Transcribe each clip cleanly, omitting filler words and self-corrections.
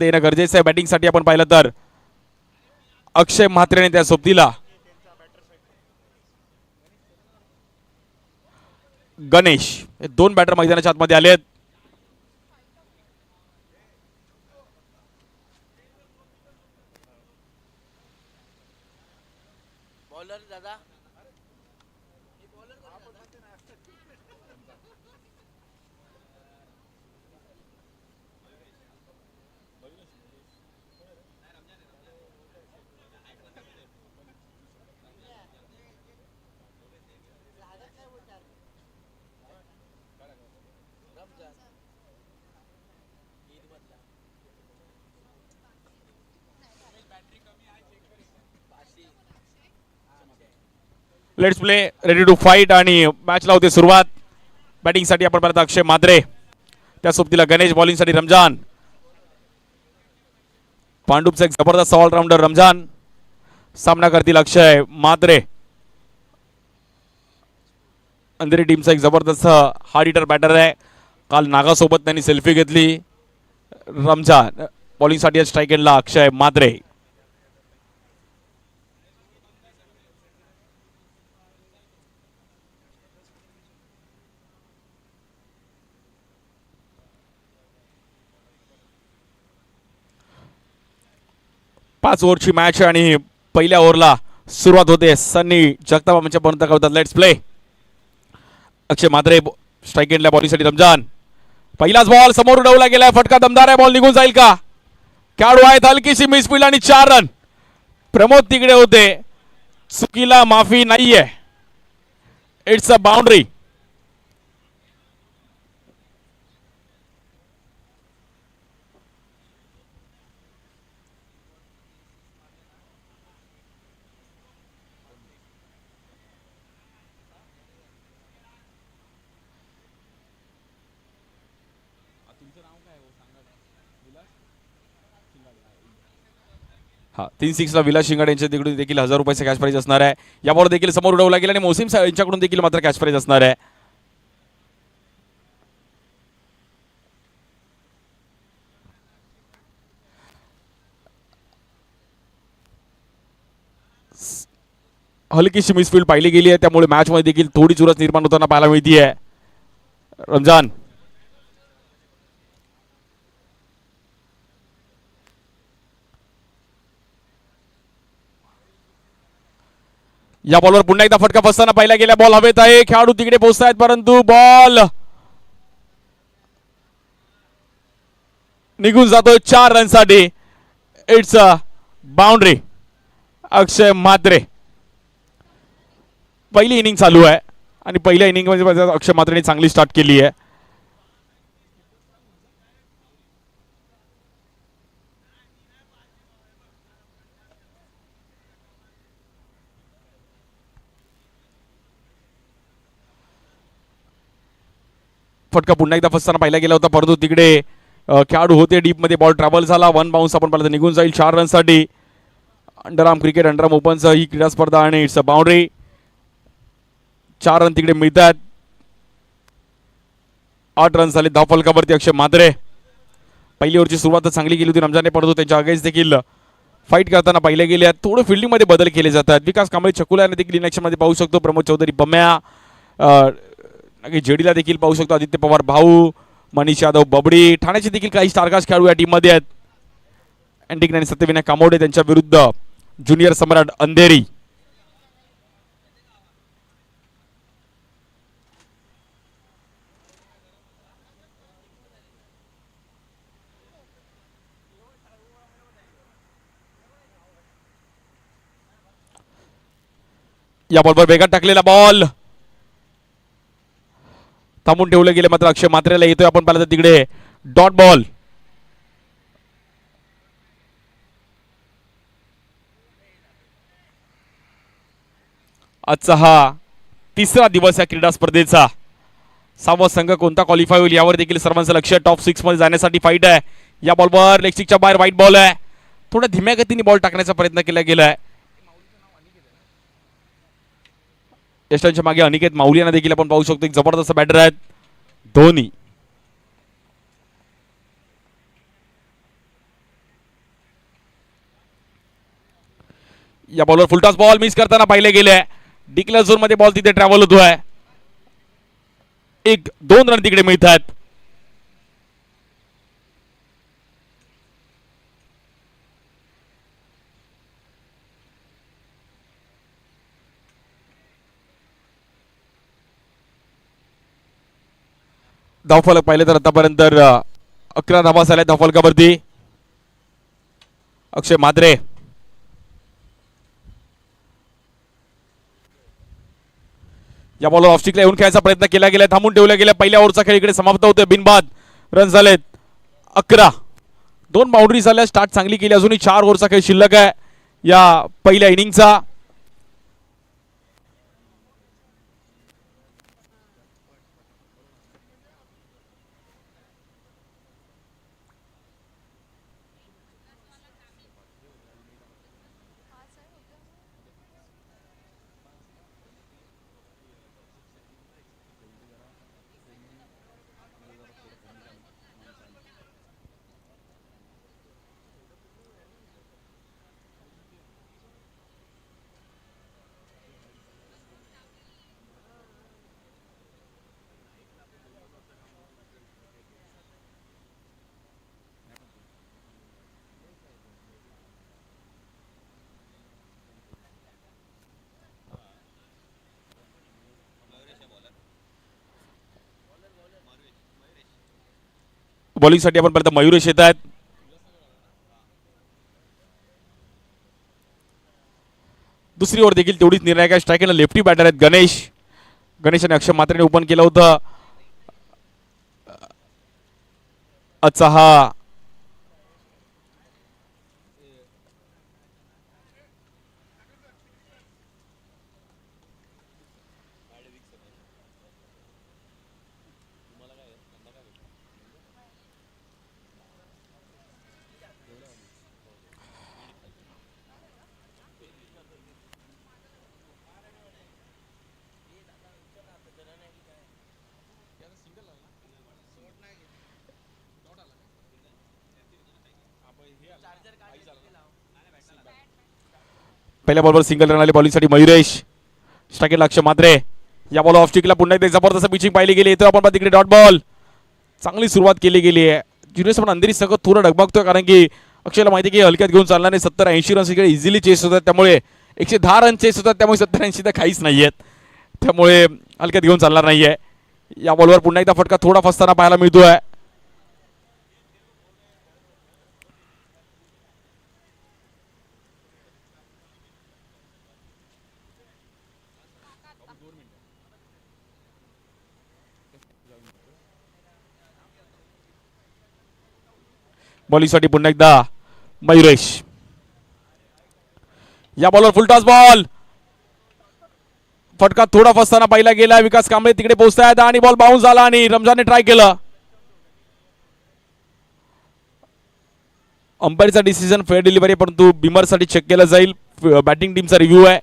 येणं गरजेचं आहे बॅटिंगसाठी. आपण पाहिलं तर अक्षय म्हात्रेने त्या सोबतीला गणेश हे दोन बॅटर मैदानाच्या आतमध्ये आलेत. Let's play ready to fight आणि मॅचला होते सुरुवात. बॅटिंगसाठी आपण पाहता अक्षय म्हात्रे, त्या सोबतीला गणेश, बॉलिंगसाठी रमजान. पांडुपचा एक जबरदस्त ऑलराऊंडर रमजान, सामना करतील अक्षय म्हात्रे. अंधेरी टीमचा एक जबरदस्त हार्ड हिटर बॅटर आहे. काल नागासोबत त्यांनी सेल्फी घेतली. रमजान बॉलिंगसाठी स्ट्राईक एंडला अक्षय म्हात्रे. पाच ओव्हरची मॅच आणि पहिल्या ओव्हरला सुरुवात होते. सन्नी जगताप आमच्या पर्यंत करतात. Let's play. Akshay Mhatre strike एंडला बॉलिंगसाठी रमजान. पहिलाच बॉल समोर उडवला गेला, फटका दमदार आहे. बॉल निघून जाईल का? खेळाडू आहेत, हलकीशी मिसफील्ड आणि 4 रन. प्रमोद तिकडे होते, चुकीला माफी नाहीये. It's a boundary. हा 3-6 ला विलास शिंगाडे यांच्या तिकडून देखील 1000 रुपयाचा कॅश प्राइज असणार आहे. या बॉल देखील समोर उडवला गेला आणि मोसिम यांच्याकडून देखील मात्र कॅश प्राइज असणार आहे. हलकीशी मिसफील्ड पाहिली गेली आहे, त्यामुळे मॅच मध्ये देखील थोडी चुरस निर्माण होताना पाहायला मिळतीये. रमजान या बॉलवर पुन्हा एकदा फटका फसताना पाहिला गेला. बॉल हवेत आहे, खेळाडू तिकडे पोहोचतायत, परंतु बॉल निघून जातोय 4 रनसाठी. It's a boundary. Akshay Mhatre पहिली इनिंग चालू आहे आणि पहिल्या इनिंग मध्ये अक्षय म्हात्रेने चांगली स्टार्ट केली आहे. फटका पुन्हा एकदा फसताना पाहिला गेला होता, परंतु तिकडे खेळाडू होते डीप मध्ये. बॉल ट्रॅव्हल झाला, 1 बाउन्स आपण पाहिलं तर निघून जाईल 4 रनसाठी. अंडरआर्म क्रिकेट, अंडरआर्म ओपनचा ही क्रीडा स्पर्धा आणि इट्स अ बाउंड्री. 4 रन तिकडे मिळतात. 8 रन झाले धाव फलकावरती अक्षय म्हात्रे. पहिली ओव्हरची सुरुवात चांगली केली होती रमजानने, परंतु त्यांच्या अगेन्स्ट देखील फाईट करताना पाहिले गेले. थोडं फिल्डिंग मध्ये बदल केले जातात. विकास कांबळे चकुलाने देखील इनिंग मध्ये पाहू शकतो. प्रमोद चौधरी बम्या, जेडीला देखील पाहू शकतो. आदित्य पवार भाऊ, मनीष यादव बबडी. ठाण्याचे देखील काही स्टारकास्ट खेळाडू या टीम मध्ये आहेत. अँटिक आणि सत्यविनायक कामोडे त्यांच्या विरुद्ध ज्युनियर सम्राट अंधेरी. या बॉलवर वेगात टाकलेला बॉल थांबून ठेवलं गेले, मात्र अक्षय म्हात्रेला येतोय. आपण पाहिलं तर तिकडे डॉट बॉल. आजचा हा तिसरा दिवस या क्रीडा स्पर्धेचा. 6वा संघ कोणता क्वालिफाय होईल यावर देखील सर्वांचं लक्ष. टॉप 6 मध्ये जाण्यासाठी फाईट आहे. या बॉलवर लेग स्टिकच्या बाहेर वाईट बॉल आहे. थोड्या धीम्या गतीने बॉल टाकण्याचा प्रयत्न केला गेलाय. यशांच्या मागे अनिकेत माऊली यांना देखील आपण पाहू शकतो. एक जबरदस्त बॅटर आहेत धोनी. या बॉलवर फुलटॉस बॉल मिस करताना पाहिले गेले. डिक्लेअर झोन मध्ये बॉल तिथे ट्रॅव्हल होतोय. 1-2 रन तिकडे मिळतात. धावफलक पाहिले तर आतापर्यंत 11 धावा झाल्या धावफलकावरती. अक्षय माद्रे या बॉलवर ऑफस्टिकला येऊन खेळायचा प्रयत्न केला गेला. थांबून ठेवला गेला. पहिल्या ओव्हरचा खेळ इकडे समाप्त होतोय. बिनबाद रन झालेत 11. 2 बाउंड्री झाल्या. स्टार्ट चांगली केली. अजूनही 4 ओव्हरचा खेळ शिल्लक आहे या पहिल्या इनिंगचा. बॉलिंगसाठी आपण परत मयुरेश येत आहेत. दुसरी ओव्हर देखील तेवढीच निर्णायक आहे. स्ट्रायकरला लेफ्टी बॅटर आहेत गणेश. गणेशाने अक्षय मात्रेने ओपन केलं होतं. आजचा हा पहिल्या बॉलवर सिंगल रन आले बॉलिंगसाठी मयुरेश. स्ट्रायकरला अक्षय मात्रे. या बॉल ऑफ स्टिकला पुन्हा एकदा जबरदस्त पिचिंग पाहिली गेली. इथं आपण तिकडे डॉट बॉल. चांगली सुरुवात केली गेली आहे. जुनियर्स पण अंधेरी सगळं थोडं डगमगतोय कारण की अक्षयला माहिती की हलक्यात घेऊन चालणार नाही. 70-80 रन्स इकडे इझिली चेस होतात. त्यामुळे 110 रन चेस होतात. त्यामुळे 70-80 तर काहीच नाही आहेत. त्यामुळे हलक्यात घेऊन चालणार नाहीये. या बॉलवर पुन्हा एकदा फटका थोडा फसताना पाहायला मिळतोय. बॉलिंगसाठी पुन्हा एकदा मयुरेश. या बॉलवर फुलटॉस बॉल. फटका थोडा फसताना पाहिला गेला. विकास कांबळे तिकडे पोहोचतायत आणि बॉल बाउन्स झाला आणि रमजानने ट्राय केलं. अंपायरचा डिसिजन फेअर डिलिव्हरी परंतु बिमरसाठी चेक केलं जाईल. बॅटिंग टीमचा रिव्ह्यू आहे.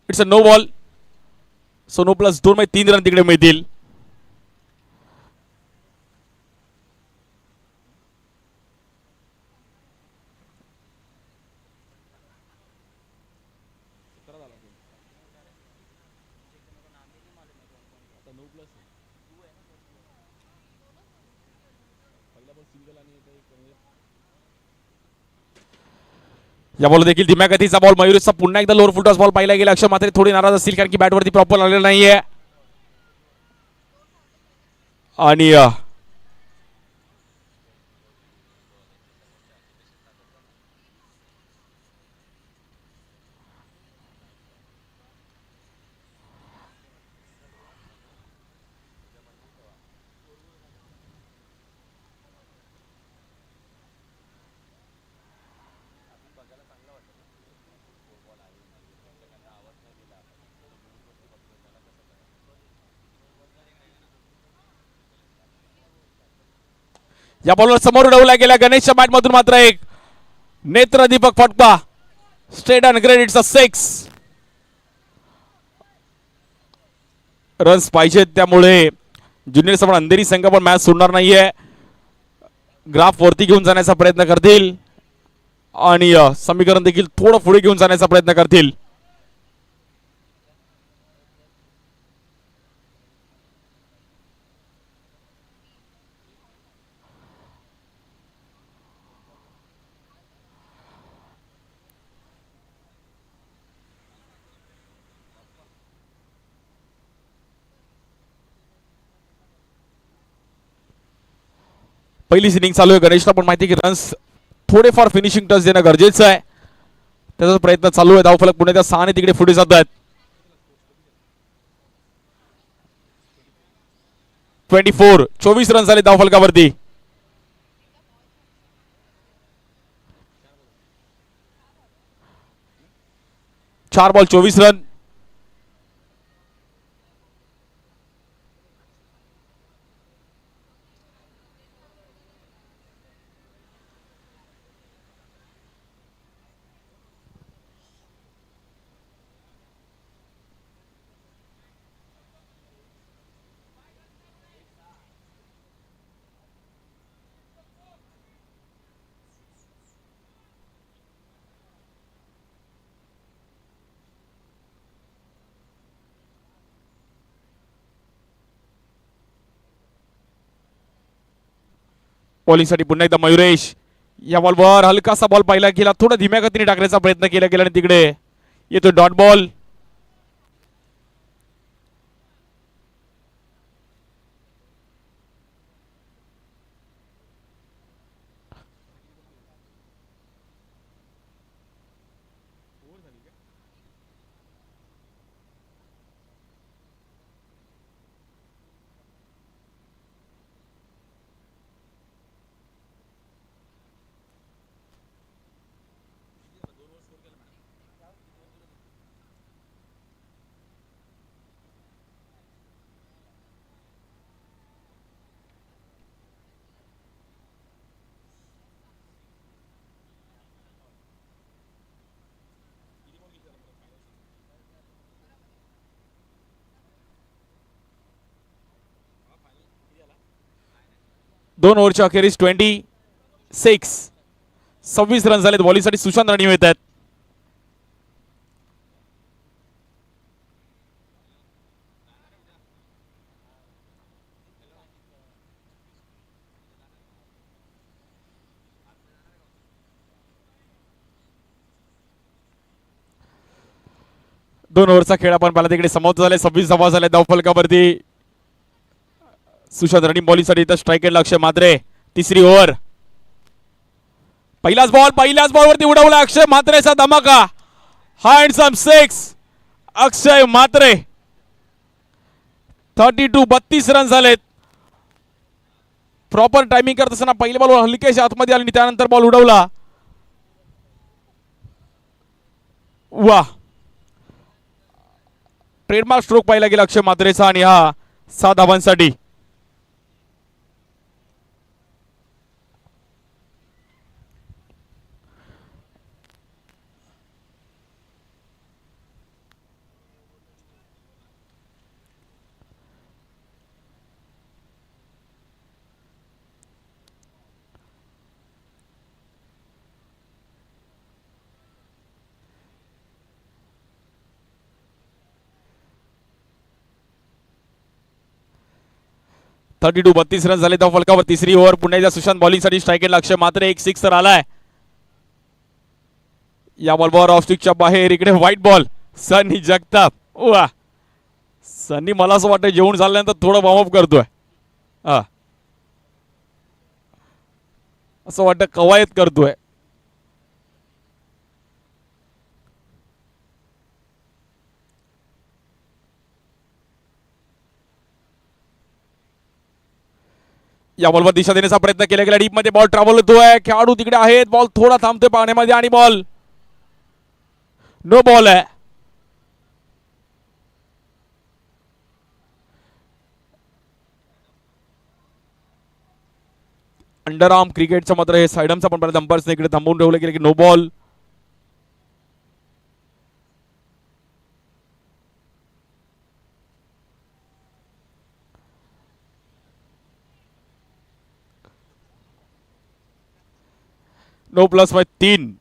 It's a no ball. So no plus 2 मध्ये 3 रन तिकडे मिळतील. या बॉल देखील धीम्या गतीचा बॉल मयुरेशचा पुन्हा एकदा लोअर फुलटॉस बॉल पाहिला गेला. अक्षय मात्र थोडी नाराज असतील कारण की बॅटवरती प्रॉपर आलेला नाहीये. आणि या बॉलवर समोर उडवला गेला गणेशच्या बॅट मधून मात्र एक नेत्र दीपक फटका. Straight and grade it's a 6 runs पाहिजेत. त्यामुळे ज्युनियर समोर अंधेरी संघ पण मॅच सोडणार नाहीये. ग्राफ वरती घेऊन जाण्याचा प्रयत्न करतील आणि समीकरण देखील थोडं पुढे घेऊन जाण्याचा प्रयत्न करतील. पहिली इनिंग चालू आहे. गणेशला पण माहिती की रन्स थोडेफार फिनिशिंग टच देणं गरजेचं आहे. त्याचा प्रयत्न चालू आहे. धावफलक पुणे त्या 6 ने तिकडे पुढे जात आहेत. 24 रन झाले धावफलकावरती. 4 बॉल 24 रन. बॉलिंगसाठी पुन्हा एकदा मयुरेश. या बॉलवर हलकासा बॉल पाहिला गेला. थोडा धीम्या गतीने टाकण्याचा प्रयत्न केला गेला आणि तिकडे येतो डॉट बॉल. दोन ओव्हरच्या अखेरीस 26 रन झालेत. बॉलिंगसाठी सुशांत राणे मिळत आहेत. दोन ओव्हरचा खेळ आपण पाहिला तिकडे समाप्त झाले. 26 धावा झाले धावफलकावरती. सुशांत राणे बॉलिंगसाठी इथं स्ट्राईक अक्षय म्हात्रे. तिसरी ओव्हर. पहिल्याच बॉलवरती उडवला अक्षय म्हात्रेचा धमाका. हँडसम 6 अक्षय म्हात्रे. 32 रन झालेत. प्रॉपर टायमिंग करत असताना पहिल्या बॉलवर हलकेशा आतमध्ये आली आणि त्यानंतर बॉल उडवला. वा, ट्रेडमार्क स्ट्रोक पाहिला गेला अक्षय म्हात्रेचा आणि हा 6 धावांसाठी. थर्टी 32 रन झाले धावफलकावर. तिसरी ओव्हर पुन्हा एकदा सुशांत बॉलिंगसाठी स्ट्राईक केला. अक्षय मात्र एक 6 तर आलाय. या बॉलवर ऑफस्टिकच्या बाहेर इकडे व्हाईट बॉल. सनी जगताप. वा, सनी मला असं वाटतं जेवण झाल्यानंतर थोडं वॉर्मअप करतोय. हा, असं वाटतं कवायत करतोय. या बॉलवर दिशा देण्याचा प्रयत्न केला गेला. डीप मध्ये बॉल ट्रॅव्हल होतोय. खेळाडू तिकडे आहेत. बॉल थोडा थांबतोय पाण्यामध्ये आणि बॉल नो बॉल आहे. अंडर आर्म क्रिकेटचं मात्र हे सायडमचा पण परत अंपायर्सने इकडे थांबवून ठेवलं गेलं की no ball. No plus bye 3.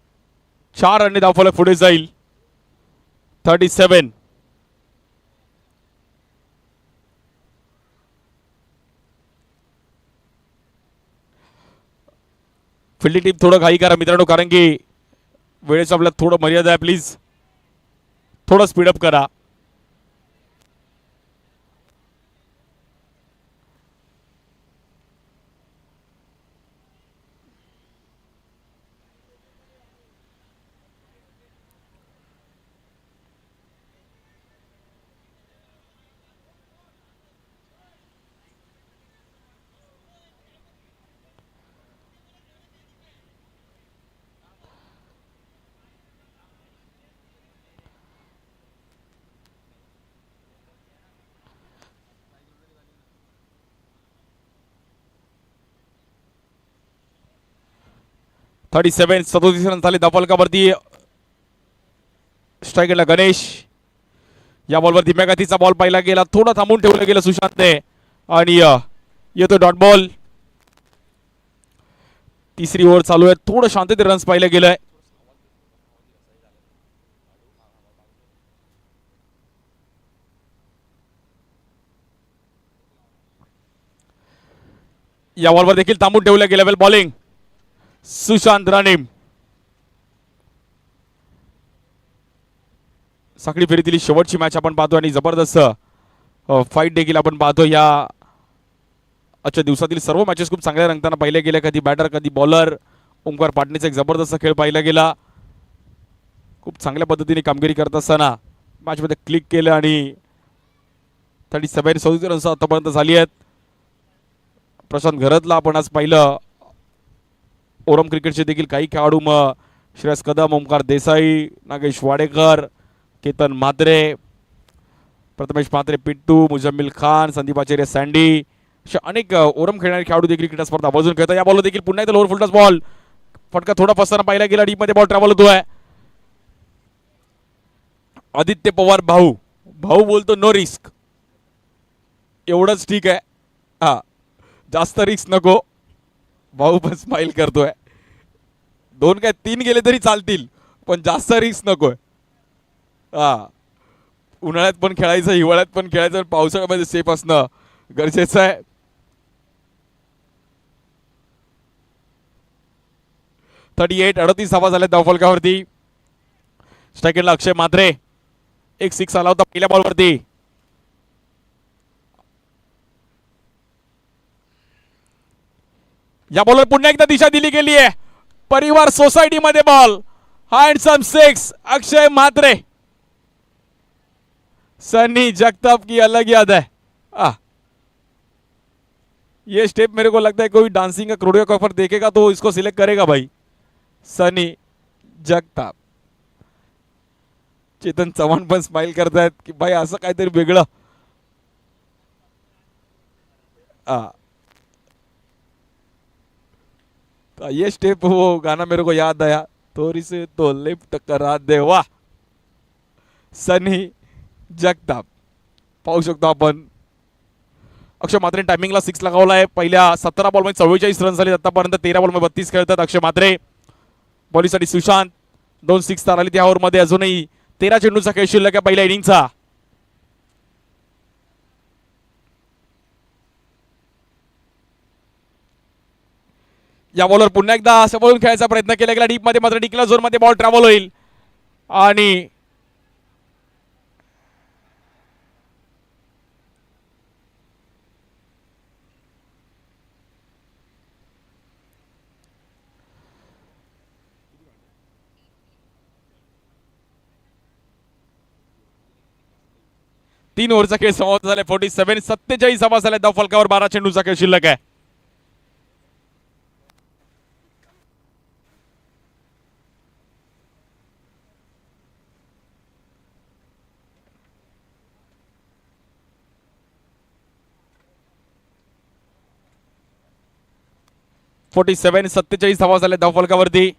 4 रनने धावफलक पुढे जाईल. 37. फिल्डिंग टीम थोडं घाई करा मित्रांनो, कारण की वेळेचं आपल्याला थोडं मर्यादा आहे. प्लीज थोडं स्पीडअप करा. थर्टी 37 रन झाले धावफलकावरती. स्ट्रायकरला गणेश. या बॉलवर धीम्या गतीचा बॉल पाहिला गेला. थोडं थांबून ठेवलं गेलं सुशांतने आणि येतो डॉट बॉल. तिसरी ओव्हर चालू आहे. थोडं शांततेत रन्स पाहिलं गेलंय. या बॉलवर देखील थांबून ठेवलं गेलं. वेल बॉलिंग सुशांत राणेम. साखळी फेरीतील शेवटची मॅच आपण पाहतो आणि जबरदस्त फाईट देखील आपण पाहतो. या आजच्या दिवसातील सर्व मॅचेस खूप चांगल्या रंगताना पाहिले गेले. कधी बॅटर कधी बॉलर. ओंकार पाटणेचा एक जबरदस्त खेळ पाहिला गेला. खूप चांगल्या पद्धतीने कामगिरी करत असताना मॅचमध्ये क्लिक केलं आणि 37 रन्स आतापर्यंत झाली आहेत. प्रशांत घरतला आपण आज पाहिलं. ओरम क्रिकेटचे देखील काही खेळाडू श्रेयस कदम, ओंकार देसाई, नागेश वाडेकर, केतन म्हात्रे, प्रथमेश म्हात्रे, पिट्टू, मुजम्मिल खान, संदीप आचार्य, सँडी अशा अनेक ओरम खेळणारे खेळाडू देखील क्रीडा स्पर्धा आवर्जून खेळतात. या बॉलवर देखील पुन्हा एकदा लोअर फुलटॉस बॉल. फटका थोडा फसताना पाहिला गेला. डीप मध्ये बॉल ट्रॅव्हल होतोय. आदित्य पवार भाऊ बोलतो नो रिस्क. एवढंच ठीक आहे. हा, जास्त रिस्क नको. भाऊ पण स्माइल करतोय. 2 काय 3 गेले तरी चालतील, पण जास्त रिस्क नकोय. हा, उन्हाळ्यात पण खेळायचं, हिवाळ्यात पण खेळायचं, पावसाळ्यामध्ये सेफ असणं गरजेचं आहे. 38 धावा झाल्या धावफलकावरती. स्ट्रायकरला अक्षय म्हात्रे. एक 6 आला होता पहिल्या बॉलवरती. या बॉलवर पुन्हा एकदा दिशा दिली गेली आहे. परिवार सोसायटी मध्ये बॉल. हँडसम 6 अक्षय म्हात्रे. सनी जगताप की अलग याद है. ये स्टेप मेरे को लगता है कोई डांसिंग का कोरियोग्राफर देखेगा तो इसको सिलेक्ट करेगा भाई. सनी जगताप. चेतन चव्हाण पण स्माइल करतायत की भाई असं काहीतरी वेगळं. ये स्टेप वो गाना मेरे को याद आया. थोड़ी से तो लिफ्ट करा दे. वाह, सनी जगताप. पाहू शकतो आपण. अक्षय म्हात्रे टायमिंगला 6 लगावला आहे. पहिल्या 17 बॉलमध्ये 44 रन झाले. आतापर्यंत 13 बॉलमध्ये 32 खेळतात अक्षय म्हात्रे. बॉलिंगसाठी सुशांत. 2 6 तार आली त्या ओव्हरमध्ये. अजूनही 13 चेंडूचा खेळ शिल्लक आहे पहिल्या इनिंगचा. या बॉलवर पुन्हा एकदा समोरून खेळायचा प्रयत्न केला गेला. डीप मध्ये मात्र डिक्लेअर झोन मध्ये बॉल ट्रॅव्हल होईल. आणि 3 ओव्हरचा खेळ समाप्त झाला. 47 धावा झाल्या धाव फलकावर. 12 चेंडूचा खेळ शिल्लक आहे. फोर्टी 47 धावा झाल्या धाव फलकावरती.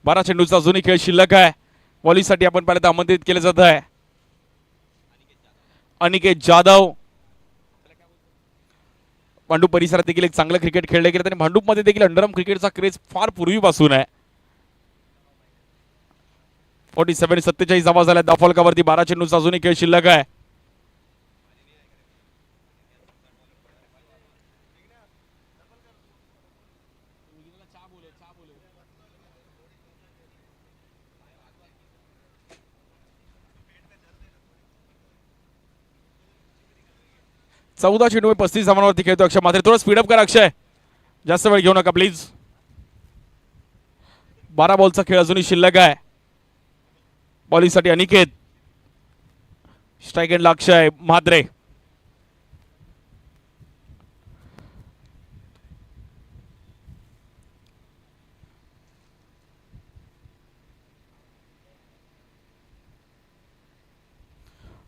बारा चेंडूचा अजूनही खेळ शिल्लक आहे. बॉलिंगसाठी आपण पाहिलं आमंत्रित केलं जात आहे अनिकेत जाधव. भांडूप परिसरात देखील एक चांगलं क्रिकेट खेळलं गेलं आणि भांडूपमध्ये देखील अंडरआर्म क्रिकेटचा क्रेज फार पूर्वीपासून आहे. 47 धावा झाल्या धाव फलकावरती. 12 चेंडूचा अजूनही खेळ शिल्लक आहे. चौदा चेंडू 35 धावांवरती खेळतो अक्षय मात्र. थोडं स्पीडअप करा अक्षय, जास्त वेळ घेऊ नका प्लीज. 12 बॉलचा खेळ अजूनही शिल्लक आहे. बॉलिंगसाठी अनिकेत, स्ट्राईक एंडला अक्षय म्हात्रे.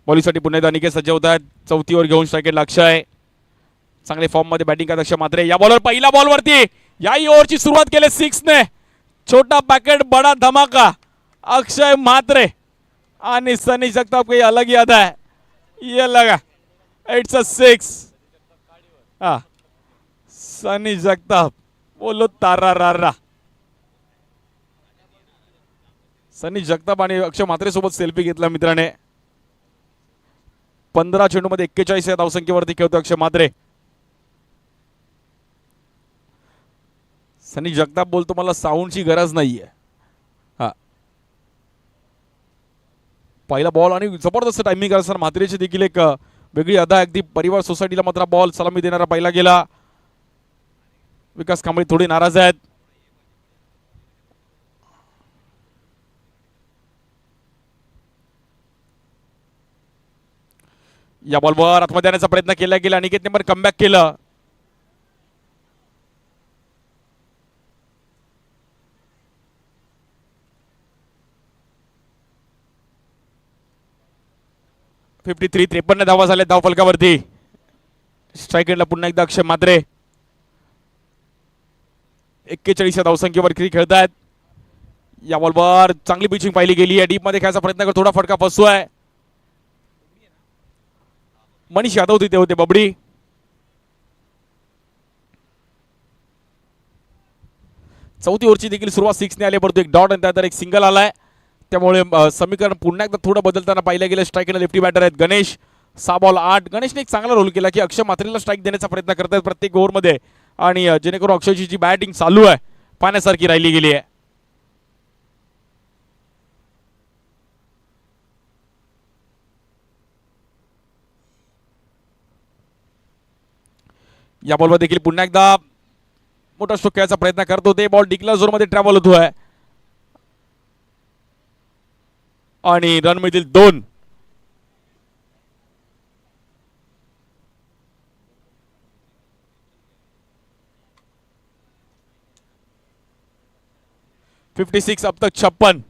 बॉलिंगसाठी पुन्हा एकदा अनिकेत सज्ज होत आहेत. चौथी ओव्हर घेऊन स्ट्राईक एंडला अक्षय. चांगले फॉर्म मध्ये बॅटिंग करत अक्षय मात्रे. या बॉलवर पहिल्या बॉलवरती याही ओव्हरची सुरुवात केली 6 ने. छोटा पॅकेट बडा धमाका. अक्षय म्हात्रे आणि सनी जगताप काही अलग ही अदा है. ये लगा इट्स अ 6. हा सनी जगताप बोलो तारा रा. सनी जगताप आणि अक्षय म्हात्रे सोबत सेल्फी घेतला मित्राने. 15 चेंडू मध्ये 41 या धावसंख्येवरती खेळतो अक्षय म्हात्रे. सनी जगताप बोलतो मला साऊंडची गरज नाहीये. हा पहिला बॉल आणि जबरदस्त टायमिंग असताना म्हात्रेची देखील एक वेगळी अदा. अगदी परिवार सोसायटीला मात्र बॉल सलामी देणारा पहिला गेला. विकास कांबळे थोडे नाराज आहेत. या बॉलवर आतमध्ये आणण्याचा प्रयत्न केला गेला. अनिकेतने पण कमबॅक केलं. फिफ्टी 53 धावा झाल्या धाव फलकावरती. स्ट्राईक एंडला पुन्हा एकदा अक्षय म्हात्रे. 41 या धावसंख्येवर खेळत आहेत. या बॉलवर चांगली पिचिंग पाहिली गेली आहे. डीप मध्ये खेळायचा प्रयत्न करतो. थोडा फटका फसतोय. मनीष यादव तिथे होते. बबडी चौथी ओव्हरची देखील सुरुवात 6 ने आली, परंतु एक डॉट आणि त्यानंतर एक सिंगल आलाय. त्यामुळे समीकरण पुन्हा एकदा थोडं बदलताना पाहिलं गेलं. स्ट्राईक एंड लेफ्टी बॅटर आहेत गणेश. 6 बॉल 8. गणेशने एक चांगला रोल केला की अक्षय म्हात्रेला स्ट्राईक देण्याचा प्रयत्न करतात प्रत्येक ओव्हरमध्ये आणि जेणेकरून अक्षयची जी बॅटिंग चालू आहे पाण्यासारखी राहिली गेली आहे. या बॉलवर देखील पुन्हा एकदा मोठा स्ट्रोक खेळायचा प्रयत्न करत होते. बॉल डिक्लेअर झोन मध्ये ट्रॅव्हल होतोय आणि रन मिळतील 2. फिफ्टी 56 अब तक 56.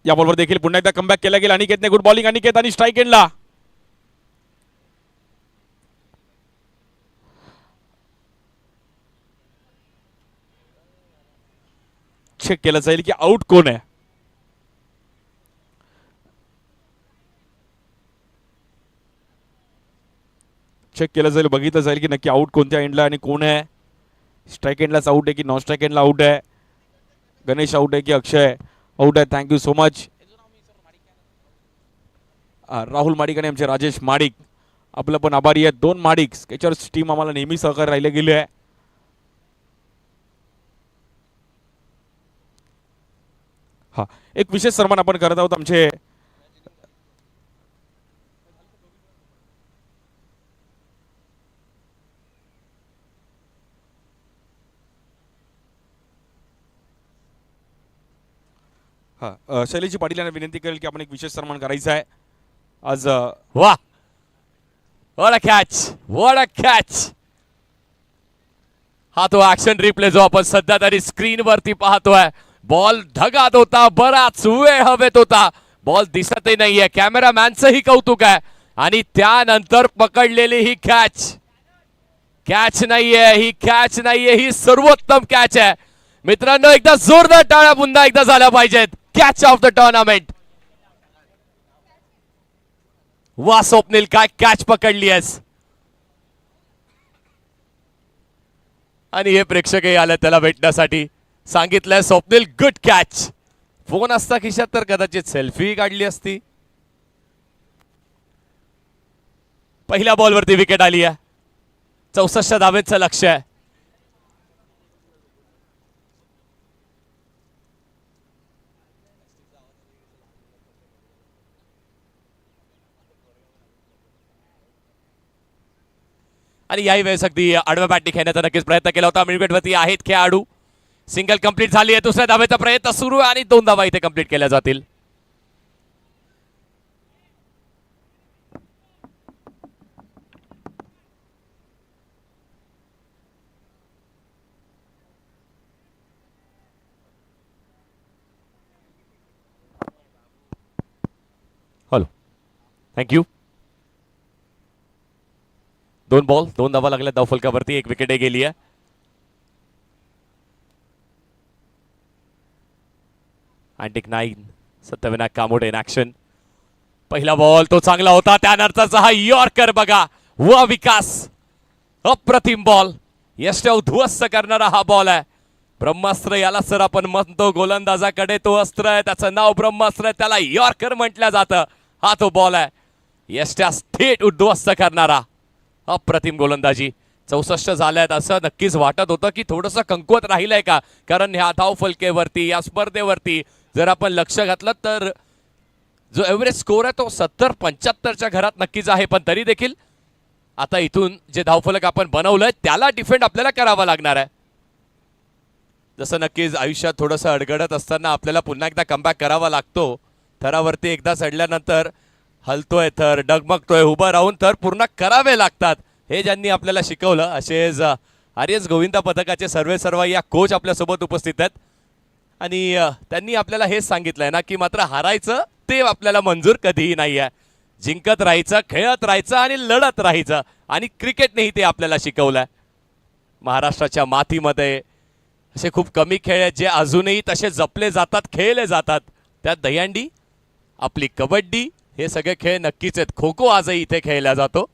या बॉलवर देखील पुन्हा एकदा कमबॅक केला गेला. अनिकेतने गुड बॉलिंग. अनिकेत आणि स्ट्राईक एंडला चेक केलं जाईल की आउट कोण आहे. चेक केलं जाईल, बघितलं जाईल की नक्की आउट कोणत्या एंडला आणि कोण आहे. स्ट्राईक एंडलाच आउट आहे की नॉन स्ट्राईक एंडला आउट आहे. गणेश आउट आहे की अक्षय आउट आहे. Thank you so much. Rahul Madik आणि आमचे राजेश माडिक आपलं पण आभारी आहे. 2 माडिक स्केचर्स टीम आम्हाला नेहमी सहकार्य राहिले गेले आहे. हा, एक विशेष सन्मान आपण करत आहोत आमचे शैलेजी पाटील यांना विनंती करेल की आपण एक विशेष सन्मान करायचा आहे आज. वाह, what a catch, what a catch. हा तो ऍक्शन रिप्ले जो आपण सध्या तरी स्क्रीन वरती पाहतोय. बॉल ढगात होता, बराच वेळ हवेत होता, बॉल दिसतही नाहीये. कॅमेरामॅनचंही कौतुक आहे. आणि त्यानंतर पकडलेली ही कॅच, कॅच नाहीये ही, कॅच नाहीये ही, सर्वोत्तम कॅच आहे मित्रांनो. एकदा जोरदार टाळ्या पुन्हा एकदा झाल्या पाहिजेत. Catch of the tournament. वा स्वप्नील, काय कॅच पकडली आहेस. आणि हे प्रेक्षकही आले त्याला भेटण्यासाठी. सांगितलंय स्वप्नील गुड कॅच. फोन असता खिशात तर कदाचित सेल्फी काढली असती. पहिल्या बॉलवरती विकेट आली आहे. 64 धावेचं लक्ष आहे. आणि याही वेळेस अगदी आडव्या बॅटने खेळण्याचा नक्कीच प्रयत्न केला होता. मिडविकेटवरती आहेत खेळाडू. सिंगल कंप्लीट झाली आहे. दुसऱ्या धावेचा प्रयत्न सुरू आहे आणि 2 धावा इथे कंप्लीट केल्या जातील. Hello, thank you. 2 बॉल 2 धावा लागल्या धावफलकावरती. 1 विकेट गेली आहे. Antique 9 Satyavinayak Kamothe in action. पहिला बॉल तो चांगला होता. त्यानंतरचा हा यॉर्कर बघा. व विकास, अप्रतिम बॉल. यष्ट्या उद्ध्वस्त करणारा हा बॉल आहे. ब्रह्मास्त्र याला सर आपण म्हणतो. गोलंदाजाकडे तो अस्त्र आहे, त्याचं नाव ब्रह्मास्त्र आहे, त्याला यॉर्कर म्हटलं जातं. हा तो बॉल आहे, यष्ट्या थेट उद्ध्वस्त करणारा. अप्रतिम गोलंदाजी. 64 झाल्यात असं नक्कीच वाटत होतं की थोडंसं कमकुवत राहिलंय का, कारण ह्या धावफलकेवरती या स्पर्धेवरती जर आपण लक्ष घातलं तर जो एव्हरेज स्कोर आहे तो 70-75च्या घरात नक्कीच आहे. पण तरी देखील आता इथून जे धावफलक आपण बनवलंय त्याला डिफेंड आपल्याला करावा लागणार आहे. जसं नक्कीच आयुष्यात थोडंसं अडगडत असताना आपल्याला पुन्हा एकदा कमबॅक करावा लागतो. थरावरती एकदा चढल्यानंतर हलतोय थर, डगमगतोय, उभं राहून थर पूर्ण करावे लागतात. हे ज्यांनी आपल्याला शिकवलं असेच आर्यस गोविंदा पथकाचे सर्वेसर्वा या कोच आपल्यासोबत उपस्थित आहेत. आणि त्यांनी आपल्याला हेच सांगितलंय ना की मात्र हारायचं ते आपल्याला मंजूर कधीही नाही आहे. जिंकत राहायचं, खेळत राहायचं आणि लढत राहायचं. आणि क्रिकेटनेही ते आपल्याला शिकवलंय. महाराष्ट्राच्या मातीमध्ये असे खूप कमी खेळ आहेत जे अजूनही तसे जपले जातात, खेळले जातात. त्यात दहीहंडी, आपली कबड्डी, हे सगळे खेळ नक्कीच आहेत. खो खो आजही इथे खेळला जातो,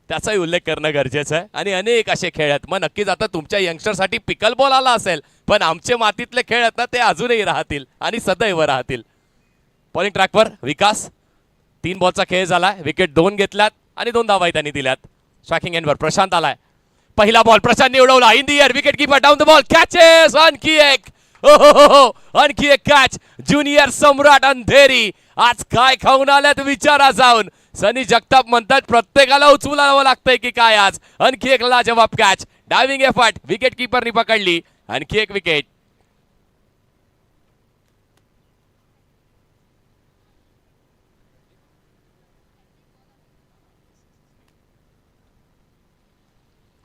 त्याचाही उल्लेख करणं गरजेचं आहे. आणि अनेक असे खेळ आहेत. मग नक्कीच आता तुमच्या यंगस्टरसाठी पिकल बॉल आला असेल, पण आमचे मातीतले खेळ आहेत ना ते अजूनही राहतील आणि सदैव राहतील. बॉलिंग ट्रॅकवर विकास. 3 बॉलचा खेळ झालाय. विकेट 2 घेतल्यात आणि 2 धावा त्यांनी दिल्यात. स्ट्रायकिंग एंडवर प्रशांत आलाय. पहिला बॉल प्रशांतने उडवला in the air. Wicket keeper down the ball, catches. आणखी एक, हो, आणखी एक कॅच. ज्युनियर सम्राट अंधेरी आज काय खाऊन आल्यात विचारा जाऊन. सनी जगताप म्हणतात प्रत्येकाला उचलावं लागतंय की काय आज. आणखी एक लाजवाब कॅच. डायव्हिंग एफर्ट विकेट कीपरनी पकडली. आणखी एक विकेट.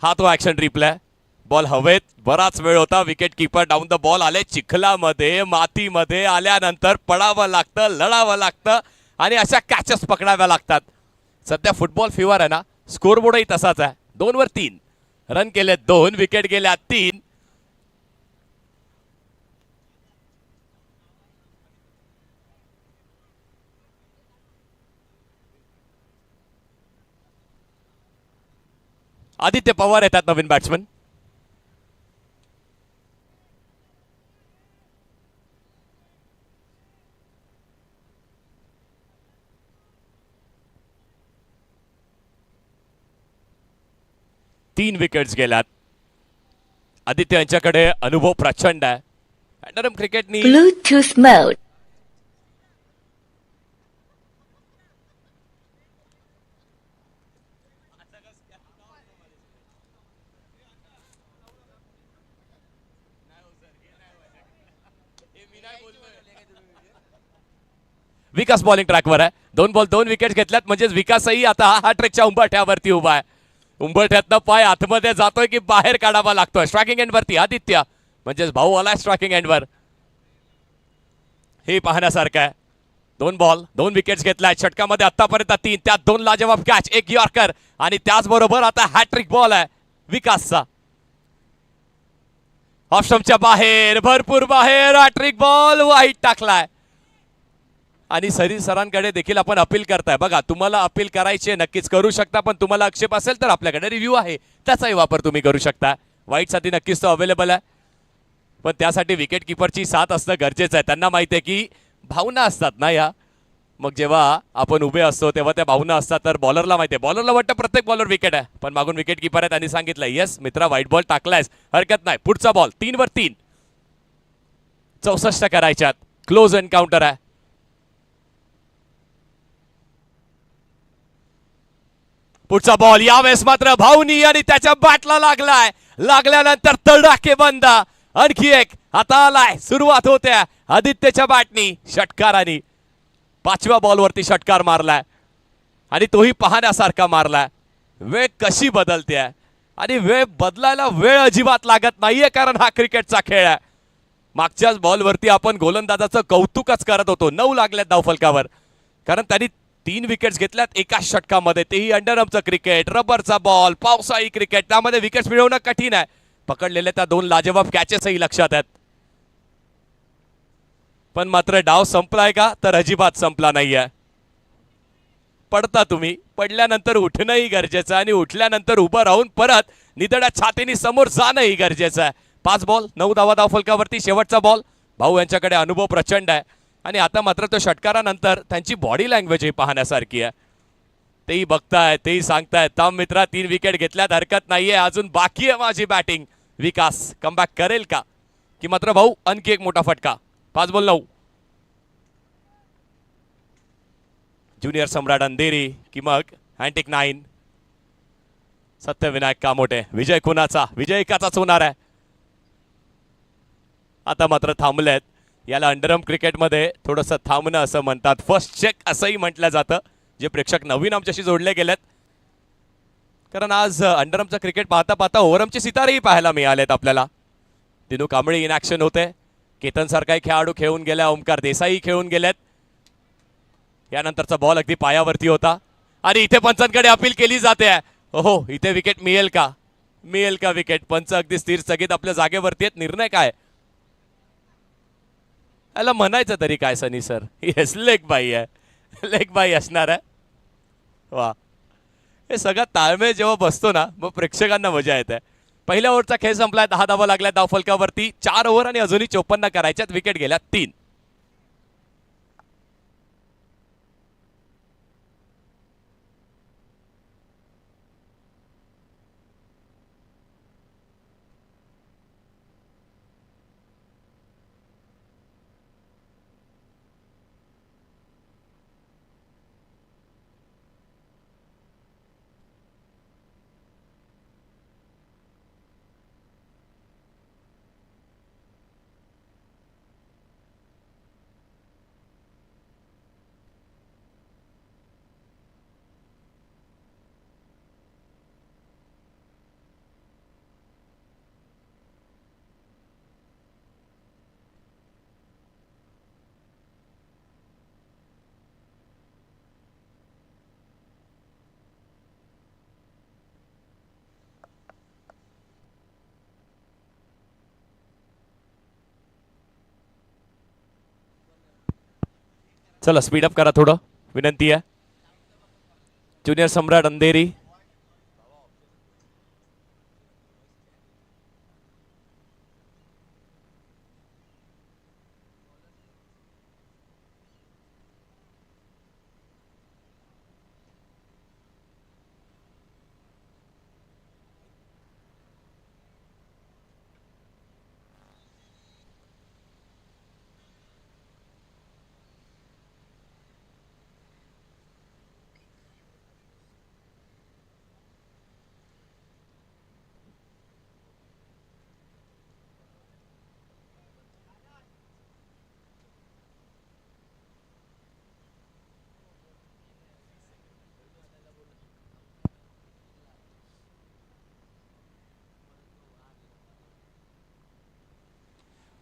हा तो ऍक्शन रिप्ले. बॉल हवेत बराच वेळ होता. Wicket keeper down the ball आले. चिखलामध्ये मातीमध्ये आल्यानंतर पडावं लागतं, लढावं लागतं आणि अशा कॅचेस पकडाव्या लागतात. सध्या फुटबॉल फिवर आहे ना, स्कोरबोर्डही तसाच आहे. 2 वर 3 रन केले, 2 विकेट गेल्या 3. आदित्य पवार येतात नवीन बॅट्समन. तीन विकेट्स गेल्यात. आदित्य यांच्याकडे अनुभव प्रचंड आहे. अंडरम क्रिकेटनी Bluetooth mode. विकास बॉलिंग ट्रॅकवर आहे. 2 बॉल 2 विकेट घेतल्यात. म्हणजेच विकासही आता हा ट्रेकच्या उंबरठ्यावरती उभा आहे. उंबरठ्यातनं पाय आतमध्ये जातोय की बाहेर काढावा लागतोय. स्ट्रायकिंग एंडवरती आदित्य, म्हणजेच भाऊ आलाय स्ट्रायकिंग एंडवर. हे पाहण्यासारखं आहे. 2 बॉल 2 विकेट्स घेतलाय. षटकामध्ये आतापर्यंत 3, त्यात 2 लाजवाब कॅच, 1 यॉर्कर आणि त्याचबरोबर आता हॅट्रिक बॉल आहे विकासचा. ऑप्शनच्या बाहेर, भरपूर बाहेर हॅट्रिक बॉल, वाईट टाकलाय. आणि सरांकडे देखील आपण अपील करताय. बघा, तुम्हाला अपील करायचे नक्कीच करू शकता, पण तुम्हाला आक्षेप असेल तर आपल्याकडे रिव्ह्यू आहे, त्याचाही वापर तुम्ही करू शकता. वाईटसाठी नक्कीच तो अवेलेबल आहे, पण त्यासाठी विकेट किपरची साथ असणं गरजेचं आहे. त्यांना माहिती आहे की भावना असतात ना या, मग जेव्हा आपण उभे असतो तेव्हा त्या भावना असतात. तर बॉलरला माहिती आहे, बॉलरला वाटतं प्रत्येक बॉलर विकेट आहे, पण मागून विकेट किपर आहे. त्यांनी सांगितलं येस मित्रा, व्हाईट बॉल टाकलायस, हरकत नाही. पुढचा बॉल 3 वर 3, 64 करायच्यात. क्लोज एन्काउंटर आहे. पुढचा बॉल यावेळेस मात्र भाऊनी आणि त्याच्या बॅटला लागलाय. लागल्यानंतर तडाखे बंद. आणखी एक आता आलाय. सुरुवात होते आदित्यच्या बॅटनी, षटकारानी 5व्या बॉलवरती षटकार मारलाय आणि तोही पाहण्यासारखा मारलाय. वेळ कशी बदलते आणि वेळ बदलायला वेळ अजिबात लागत नाहीये, कारण हा क्रिकेटचा खेळ आहे. मागच्याच बॉलवरती आपण गोलंदाजाचं कौतुकच करत होतो. 9 लागल्यात धावफलकावर, कारण त्यांनी 3 विकेट्स घेतल्यात एकाच षटकामध्ये. तेही अंडरआर्मचं क्रिकेट, रबरचा बॉल, पावसाळी क्रिकेट, त्यामध्ये विकेट्स मिळवणं कठीण आहे. पकडलेल्या त्या 2 लाजवाब कॅचेसही लक्षात आहेत. पण मात्र डाव संपलाय का, तर अजिबात संपला नाहीये. पडता तुम्ही, पडल्यानंतर उठणंही गरजेचं आहे आणि उठल्यानंतर उभं राहून परत निधड्या छातीने समोर जाणंही गरजेचं आहे. 5 बॉल 9 धावा धावफलकावरती. शेवटचा बॉल. भाऊ यांच्याकडे अनुभव प्रचंड आहे आणि आता मात्र तो षटकारानंतर त्यांची बॉडी लँग्वेजही पाहण्यासारखी आहे. तेही बघताय, तेही सांगताय ताम मित्रा 3 विकेट घेतल्यात, हरकत नाहीये, अजून बाकी आहे माझी बॅटिंग. विकास कमबॅक करेल का, की मात्र भाऊ आणखी एक मोठा फटका. 5 बॉल 9. ज्युनियर सम्राट अंधेरी की मग हँटिक 9. सत्यविनायक कामोटे. विजय कुणाचा? विजय एकाचाच होणार आहे. आता मात्र थांबलेत. याला अंडरआर्म क्रिकेटमध्ये थोडंसं थांबणं असं म्हणतात. फर्स्ट चेक असंही म्हटलं जातं. जे प्रेक्षक नवीन आमच्याशी जोडले गेलेत, कारण आज अंडरआर्मचं क्रिकेट पाहता पाहता ओव्हरआर्मचे सितारेही पाहायला मिळालेत आपल्याला. दिनू कांबळे इन ॲक्शन होते. केतन सारखाही खेळाडू खेळून गेल्या. ओमकार देसाई खेळून गेलेत. यानंतरचा बॉल अगदी पायावरती होता आणि इथे पंचांकडे अपील केली जाते. हो, इथे विकेट मिळेल का, मिळेल का विकेट? पंच अगदी स्थिर स्थगित आपल्या जागेवरती आहेत. निर्णय काय याला म्हणायचं तरी काय सनी सर? येस, लेग बाई आहे, लेग बाई असणार आहे. वा, हे सगळं ताळमेळ जेव्हा बसतो ना, मग प्रेक्षकांना मजा येते. पहिल्या ओव्हरचा खेळ संपलाय. 10 धावा लागल्या धावफलकावरती. 4 ओव्हर आणि अजूनही 54 करायच्यात. विकेट गेल्या 3. चला स्पीडअप करा थोडं, विनंती आहे. ज्युनियर सम्राट अंधेरी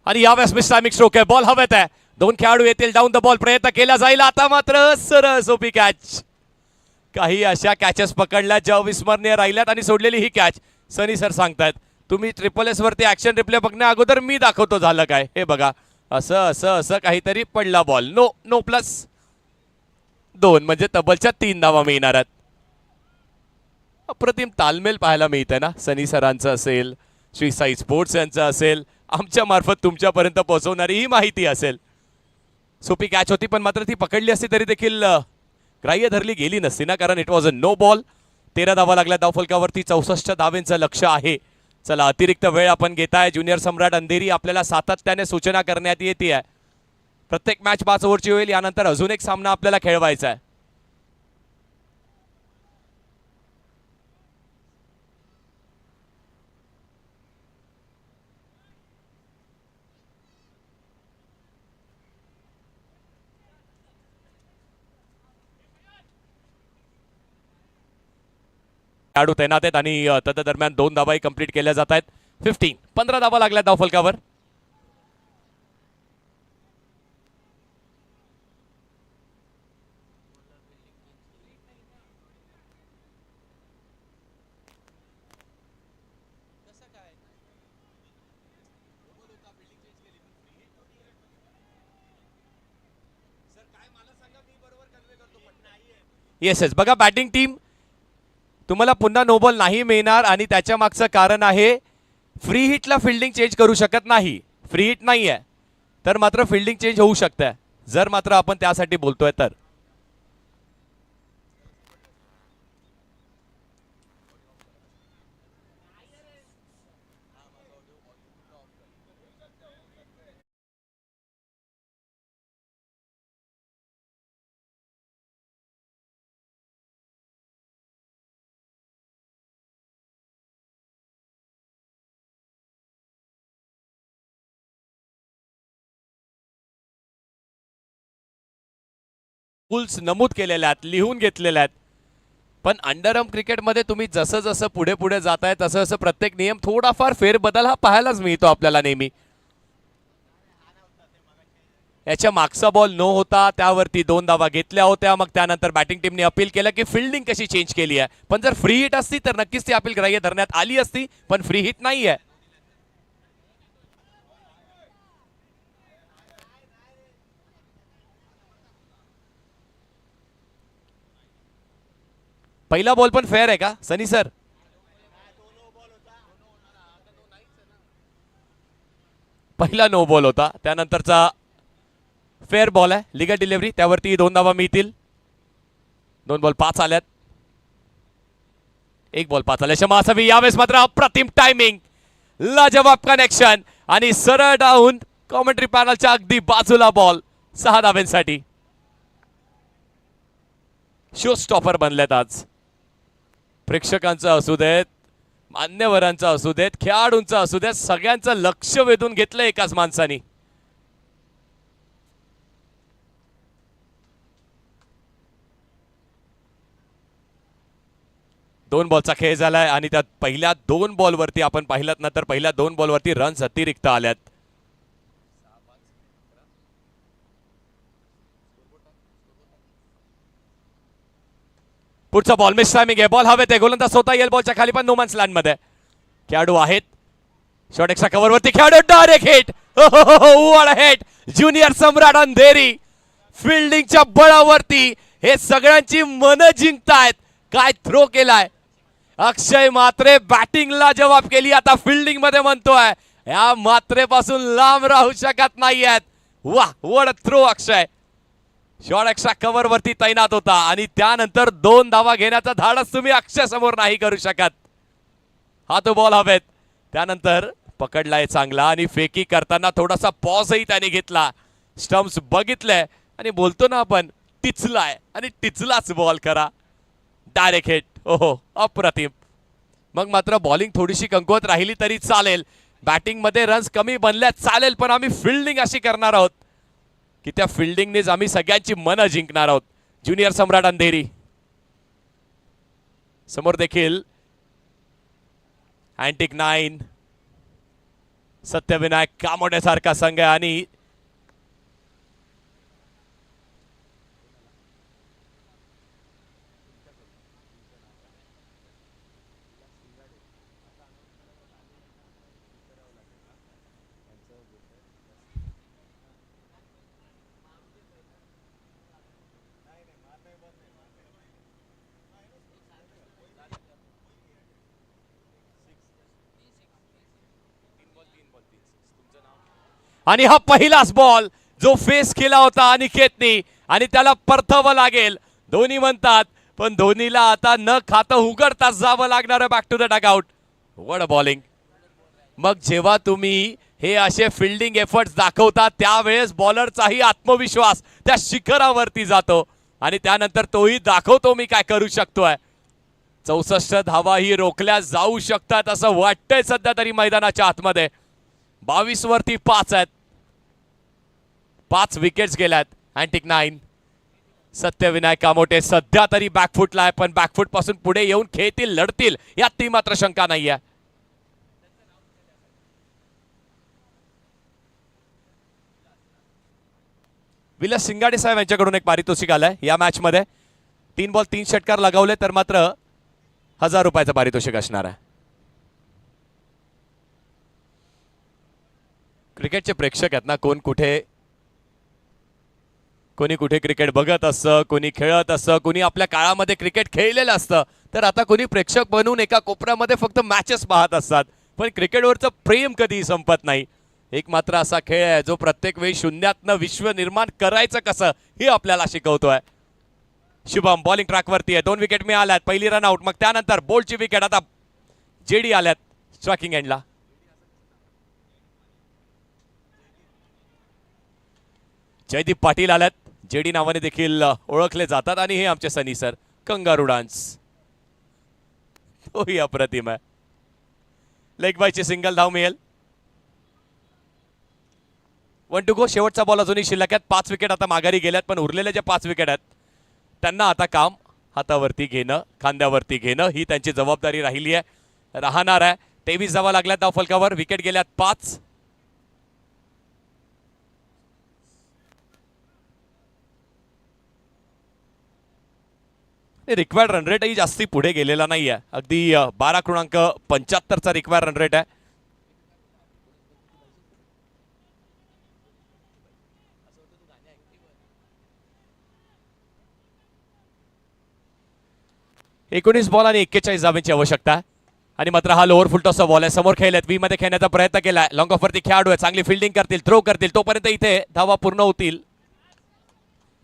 आणि यावेळेस मिस टायमिंग स्ट्रोक आहे. बॉल हवेत आहे. दोन खेळाडू येतील डाऊन द बॉल, प्रयत्न केला जाईल. आता मात्र सरळ सोपी कॅच. काही अशा कॅचेस पकडल्या ज्या विस्मरणीय राहिल्यात आणि सोडलेली ही कॅच. सनी सर सांगतायत तुम्ही ट्रिपल एस वरती ऍक्शन रिप्ले बघण्या अगोदर मी दाखवतो झालं काय. हे बघा, असं असं असं काहीतरी पडला बॉल. नो नो प्लस 2 म्हणजे तब्बलच्या 3 धावा मिळणार आहेत. अप्रतिम तालमेल पाहायला मिळतंय ना. सनी सरांचं असेल, श्री साई स्पोर्ट्स यांचं असेल, आमच्या मार्फत तुमच्यापर्यंत पोहोचवणारी ही माहिती असेल. सोपी कॅच होती पण मात्र ती पकडली असती तरी देखील ग्राह्य धरली गेली नसती ना, कारण it was a no ball. 13 धावा लागल्या धावफलकावरती. 64 धावेंचं लक्ष आहे. चला अतिरिक्त वेळ आपण घेताय. ज्युनियर सम्राट अंधेरी आपल्याला सातत्याने सूचना करण्यात येते आहे. प्रत्येक मॅच 5 ओव्हरची होईल. यानंतर अजून एक सामना आपल्याला खेळवायचा आहे. खेळाडू तैनात आहेत आणि तदरम्यान 2 धावाही कंप्लीट केल्या जात आहेत. 15 धावा लागल्या धावफलकावर. येस येस, बघा बॅटिंग टीम तुम्हाला पुन्हा नो बॉल नाही मिळणार आणि त्याच्या मागचं कारण आहे फ्री हिटला फिल्डिंग चेंज करू शकत नाही. फ्री हिट नाही आहे तर मात्र फिल्डिंग चेंज होऊ शकते जर मात्र आपण त्यासाठी बोलतोय तर. रूल्स नमूद केलेले आहेत, लिहून घेतलेले आहेत. पण अंडरआर्म क्रिकेटमध्ये तुम्ही जसं जसं पुढे पुढे जाताय तसं तसं प्रत्येक नियम थोडाफार फेरबदल हा पाहायलाच मिळतो आपल्याला नेहमी. याच्या मागचा बॉल नो होता, त्यावरती 2 धावा घेतल्या होत्या. मग त्यानंतर बॅटिंग टीमने अपील केलं की फिल्डिंग कशी चेंज केली आहे. पण जर फ्री हिट असती तर नक्कीच ती अपील ग्राह्य धरण्यात आली असती, पण फ्री हिट नाही आहे. पहिला बॉल पण फेअर आहे का सनी सर? पहिला नो बॉल होता, त्यानंतरचा फेअर बॉल आहे. लिगल डिलिव्हरी, त्यावरती 2 धावा मिळतील. 2 बॉल 5 आल्यात. 1 बॉल 5 आल्या. क्षमा असावी. यावेळेस मात्र अप्रतिम टायमिंग, लाजवाब कनेक्शन आणि सरळ डाऊन कॉमेंट्री पॅनलच्या अगदी बाजूला बॉल. 6 धाव्यांसाठी शो स्टॉपर बनलेत आज. प्रेक्षकांचं असू देत, मान्यवरांचं असू देत, खेळाडूंचं असू देत, सगळ्यांचं लक्ष वेधून घेतलं एकाच माणसाने. दोन बॉलचा खेळ झालाय आणि त्यात पहिल्या 2 बॉलवरती आपण पाहिलात ना तर पहिल्या 2 बॉलवरती रन्स अतिरिक्त आल्यात. पुढचा बॉल मिस टायमिंग आहे. बॉल हवेत आहे. गोलंदाज होता येईल बॉलच्या खाली पण नो मॅन्स लँड मध्ये. खेळाडू आहेत शॉर्ट एक्स्ट्रा कव्हर वरती. खेळाडू direct hit. What a hit. Junior Samrat Andheri फिल्डिंगच्या बळावरती हे सगळ्यांची मन जिंकतायत. काय थ्रो केलाय अक्षय मात्रे, बॅटिंगला जबाब केली, आता फिल्डिंग मध्ये म्हणतोय या मात्रेपासून लांब राहू शकत नाहीयेत. वाह, what a throw Akshay. Shot extra cover वरती तैनात होता आणि त्यानंतर 2 धावा घेण्याचा धाडस तुम्ही अक्षय समोर नाही करू शकत. हा तो बॉल हवेत, त्यानंतर पकडलाय चांगला आणि फेकी करताना थोडासा पॉजही त्याने घेतला. स्टम्प्स बघितलंय आणि बोलतो ना आपण टिचलाय आणि टिचलाच बॉल करा. Direct hit. ओहो, अप्रतिम. मग मात्र बॉलिंग थोडीशी कमकुवत राहिली तरी चालेल, बॅटिंग मध्ये रन्स कमी बनल्यात चालेल, पण आम्ही फिल्डिंग अशी करणार आहोत की त्या फिल्डिंगनेच आम्ही सगळ्यांची मनं जिंकणार आहोत. ज्युनियर सम्राट अंधेरी समोर देखील अँटिक 9 सत्यविनायक कामोडे सारखा संघ आहे आणि आणि हा पहिलाच बॉल जो फेस केला होता अनिकेतनी आणि त्याला परतावं लागेल धोनी म्हणतात, पण धोनीला आता न खातं उघडताच जावं लागणार back to the dugout. What a bowling. मग जेव्हा तुम्ही हे असे फिल्डिंग एफर्ट्स दाखवता त्यावेळेस बॉलरचाही आत्मविश्वास त्या शिखरावरती जातो आणि त्यानंतर तोही दाखवतो मी काय करू शकतोय. 64 धावा ही रोखल्या जाऊ शकतात असं वाटतंय सध्या तरी मैदानाच्या आतमध्ये. 22 वरती 5 आहेत, 5 विकेट्स गेल्यात. अँटिक 9 सत्यविनायक कामोटे सध्या तरी बॅकफुटला आहे, पण बॅकफुट पासून पुढे येऊन खेळतील, लढतील यात ती मात्र शंका नाहीये. विलास शिंगाडे साहेब यांच्याकडून एक पारितोषिक आलंय या मॅच मध्ये. 3 बॉल 3 षटकार लगावले तर मात्र 1000 रुपयाचं पारितोषिक असणार आहे. क्रिकेटचे प्रेक्षक आहेत ना, कोणी कुठे क्रिकेट बघत असतं, कोणी खेळत असतं, कोणी आपल्या काळामध्ये क्रिकेट खेळलेलं असतं, तर आता कोणी प्रेक्षक बनून एका कोपऱ्यामध्ये फक्त मॅचेस पाहत असतात. पण क्रिकेटवरचं प्रेम कधीही संपत नाही. एक मात्र असा खेळ आहे जो प्रत्येक वेळी शून्यातनं विश्व निर्माण करायचं कसं हे आपल्याला शिकवतोय. शुभम बॉलिंग ट्रॅकवरती आहे, 2 विकेट मिळाल्यात, पहिली रन आउट, मग त्यानंतर बोल्टची विकेट. आता जेडी आल्यात स्ट्रायकिंग एंडला. जयदीप पाटील आल्यात, जेडी नावाने देखील ओळखले जातात आणि हे आमचे सनी सर. कंगारू डान्स तोही अप्रतिम आहे. लेग बायची सिंगल धाव मिळेल. 1 टू गो. शेवटचा बॉल अजूनही शिल्लक आहेत. 5 विकेट आता माघारी गेल्यात, पण उरलेले जे 5 विकेट आहेत त्यांना आता काम हातावरती घेणं, खांद्यावरती घेणं ही त्यांची जबाबदारी राहणार आहे. 23 धावा लागल्यात धाव फलकावर, विकेट गेल्यात 5. रिक्वायर्ड रन रेटही जास्ती पुढे गेलेला नाहीये, अगदी 12.75चा रिक्वायर्ड रन रेट आहे. एकोणीस बॉल आणि 41 धावांची आवश्यकता आहे. आणि मात्र हा लोअर फुलटॉसचा बॉल आहे, समोर खेळलेत, वी मध्ये खेळण्याचा प्रयत्न केलाय. लॉंग ऑफ वरती खेळाडू आहे, चांगली फिल्डिंग करतील, थ्रो करतील, तोपर्यंत इथे धावा पूर्ण होतील.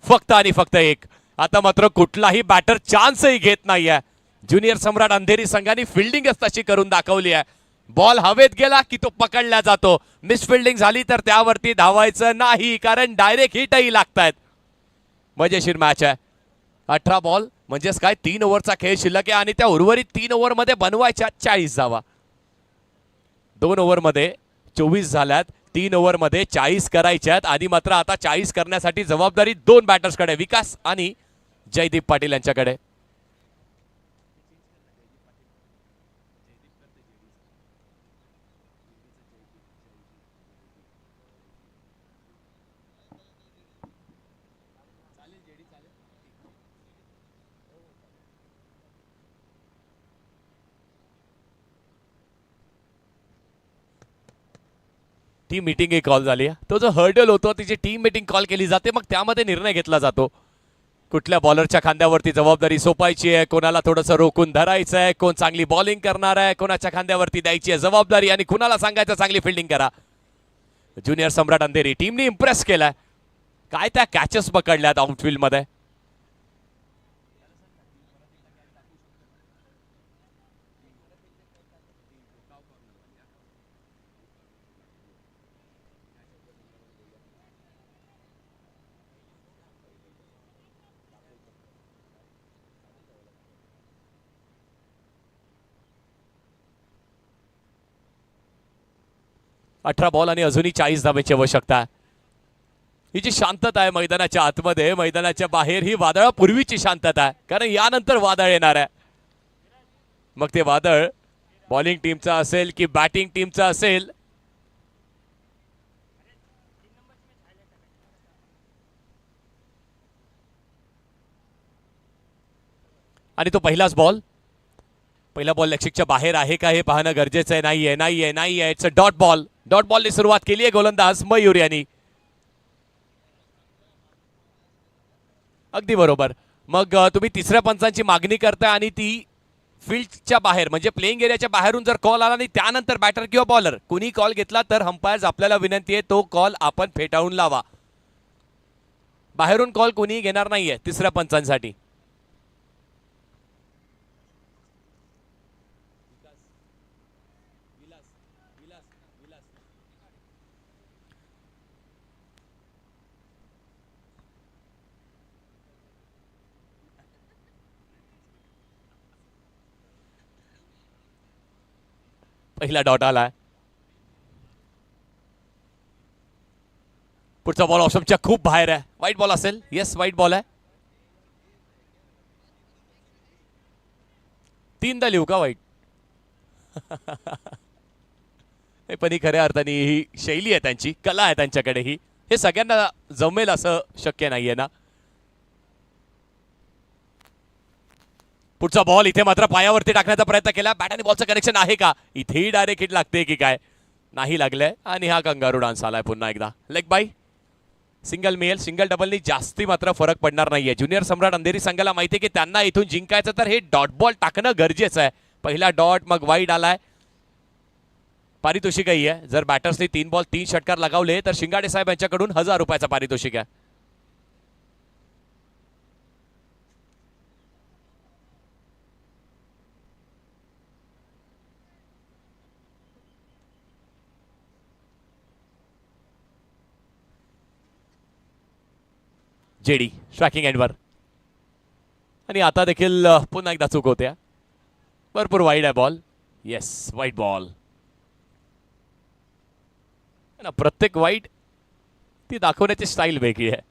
फक्त आणि फक्त 1. आता मात्र कुठलाही बॅटर चान्सही घेत नाहीये. ज्युनियर सम्राट अंधेरी संघाने फिल्डिंगच तशी करून दाखवली आहे. बॉल हवेत गेला की तो पकडला जातो, मिसफिल्डिंग झाली तर त्यावरती धावायचं नाही, कारण डायरेक्ट हिटही लागतायत. मजेशीर मॅच आहे. 18 बॉल म्हणजेच काय 3 ओव्हरचा खेळ शिल्लक आहे आणि त्या उर्वरित 3 ओव्हरमध्ये बनवायच्या 40 धावा. 2 ओव्हरमध्ये 24 झाल्यात, 3 ओव्हरमध्ये 40 करायच्यात आणि मात्र आता 40 करण्यासाठी जबाबदारी 2 बॅटर्सकडे, विकास आणि जयदीप पाटील यांच्याकडे. टीम मीटिंग एक कॉल झाली. तो जो हर्डल होतो तिची टीम मीटिंग कॉल केली जाते, मग त्यामध्ये निर्णय घेतला जातो. कुठल्या बॉलरच्या खांद्यावरती जबाबदारी सोपायची आहे, कोणाला थोडंसं रोखून धरायचं आहे, कोण चांगली बॉलिंग करणार आहे, कोणाच्या खांद्यावरती द्यायची आहे जबाबदारी आणि कुणाला सांगायचं चांगली फिल्डिंग करा. ज्युनियर सम्राट अंधेरी टीमने इम्प्रेस केलाय. काय त्या कॅचेस पकडल्यात आउटफील्ड मध्ये. अठरा बॉल आणि अजूनही 40 धावेची आवश्यकता. ही जी शांतता आहे मैदानाच्या आतमध्ये, मैदानाच्या बाहेर ही वादळापूर्वीची शांतता आहे, कारण यानंतर वादळ येणार आहे. मग ते वादळ बॉलिंग टीमचा असेल की बॅटिंग टीमचा असेल. आणि तो पहिलाच बॉल, पहिला बॉल लेगच्या बाहेर आहे का हे पाहणं गरजेचं आहे. नाहीये नाहीये नाहीये, it's a dot ball. Dot बॉलने सुरुवात केली आहे गोलंदाज मयूर यांनी. अगदी बरोबर. मग तुम्ही तिसऱ्या पंचांची मागणी करता आणि ती फील्डच्या बाहेर म्हणजे प्लेइंग एरियाच्या बाहेरून जर कॉल आला आणि त्यानंतर बॅटर किंवा बॉलर कुणी कॉल घेतला तर अंपायर्स आपल्याला विनंती आहे तो कॉल आपण फेटाळून लावा. बाहेरून कॉल कोणी घेणार नाहीये तिसऱ्या पंचांसाठी. पहिला डॉट आलाय. पुढचा बॉल ऑप्शनच्या खूप बाहेर आहे. वाईट बॉल असेल. येस, वाईट बॉल आहे. तीनदा लिहू का वाईट? पण ही खऱ्या अर्थाने ही शैली आहे त्यांची, कला आहे त्यांच्याकडे ही. हे सगळ्यांना जमेल असं शक्य नाहीये ना. पुढचा बॉल इथे मात्र पायावरती टाकण्याचा प्रयत्न केला. बॅट आणि बॉलचं कनेक्शन आहे का? इथेही डायरेक्ट हिट लागते की काय? नाही लागलंय. आणि हा कंगारू डान्स आलाय पुन्हा एकदा. Leg bye. सिंगल मिळेल. सिंगल डबलनी जास्ती मात्र फरक पडणार नाहीये. ज्युनियर सम्राट अंधेरी संघाला माहिती आहे की त्यांना इथून जिंकायचं तर हे डॉट बॉल टाकणं गरजेचं आहे. पहिला डॉट, मग वाईड आलाय. पारितोषिकही आहे. जर बॅटर्सने 3 बॉल 3 षटकार लगावले तर शिंगाडे साहेब यांच्याकडून 1000 रुपयाचा पारितोषिक आहे. जेडी स्ट्रायकिंग एंडवर. आणि आता देखील पुन्हा एकदा चूक होत्या. भरपूर वाईड आहे बॉल. येस, वाईट बॉल. प्रत्येक वाईट ती दाखवण्याची स्टाईल वेगळी आहे.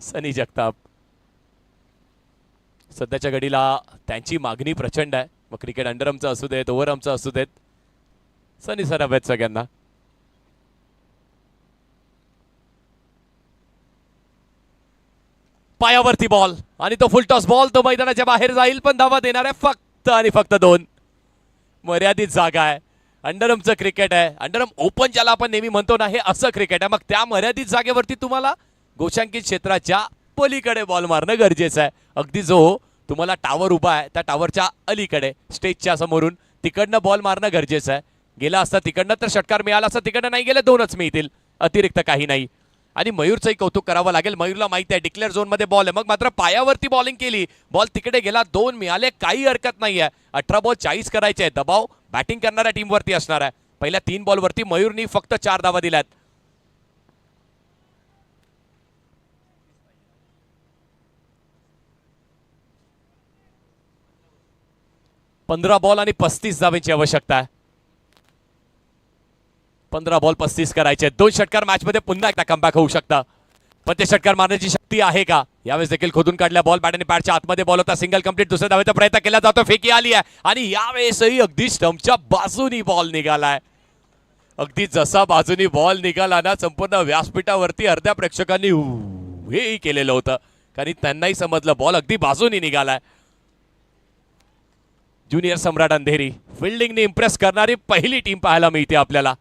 सनी जगताप सध्याच्या घडीला त्यांची मागणी प्रचंड आहे. मग क्रिकेट अंडरआर्मचं असू देत, ओव्हरआर्मचं असू देत, सनी सर हवेत सगळ्यांना. पायावरती बॉल आणि तो फुलटॉस बॉल, तो मैदानाच्या बाहेर जाईल पण धावा देणार आहे फक्त आणि फक्त 2. मर्यादित जागा आहे. अंडरआर्मचं क्रिकेट आहे. अंडरआर्म ओपन ज्याला आपण नेहमी म्हणतो ना, हे असं क्रिकेट आहे. मग त्या मर्यादित जागेवरती तुम्हाला गोशांकित क्षेत्राच्या पलीकडे बॉल मारणं गरजेचं आहे. अगदी जो तुम्हाला टावर उभा आहे त्या टावरच्या अलीकडे स्टेजच्या समोरून तिकडनं बॉल मारणं गरजेचं आहे. गेला असता तिकडनं तर षटकार मिळाला असता, तिकडनं नाही गेले 2च मिळतील, अतिरिक्त काही नाही. आणि मयूरचंही कौतुक करावं लागेल. मयूरला माहिती आहे डिक्लेअर झोनमध्ये बॉल आहे. मग मात्र पायावरती बॉलिंग केली, बॉल तिकडे गेला, 2 मिळाले, काही हरकत नाही आहे. 18 बॉल 40 करायचे आहे. दबाव बॅटिंग करणाऱ्या टीमवरती असणार आहे. पहिल्या 3 बॉलवरती मयूरनी फक्त 4 धावा दिल्यात. पंधरा बॉल आणि 35 धावेची आवश्यकता आहे. 15 बॉल 35 करायचे. 2 षटकार मॅचमध्ये पुन्हा एकदा कमबॅक होऊ शकता. पण ते षटकार मारण्याची शक्ती आहे का? यावेळेस देखील खोदून काढल्या बॉल. बॅट आणि पॅडच्या आतमध्ये बॉल होता. Single complete. दुसऱ्या धावेचा प्रयत्न केला जातो. फेकी आली आहे आणि यावेळेसही अगदी स्टंपच्या बाजूनी बॉल निघालाय. अगदी जसा बाजूनी बॉल निघाला ना, संपूर्ण व्यासपीठावरती अर्ध्या प्रेक्षकांनी हेही केलेलं होतं, कारण त्यांनाही समजलं बॉल अगदी बाजूनी निघालाय. ज्युनियर सम्राट अंधेरी फिल्डिंगने इम्प्रेस करणारी पहिली टीम पाहायला मिळते आपल्याला.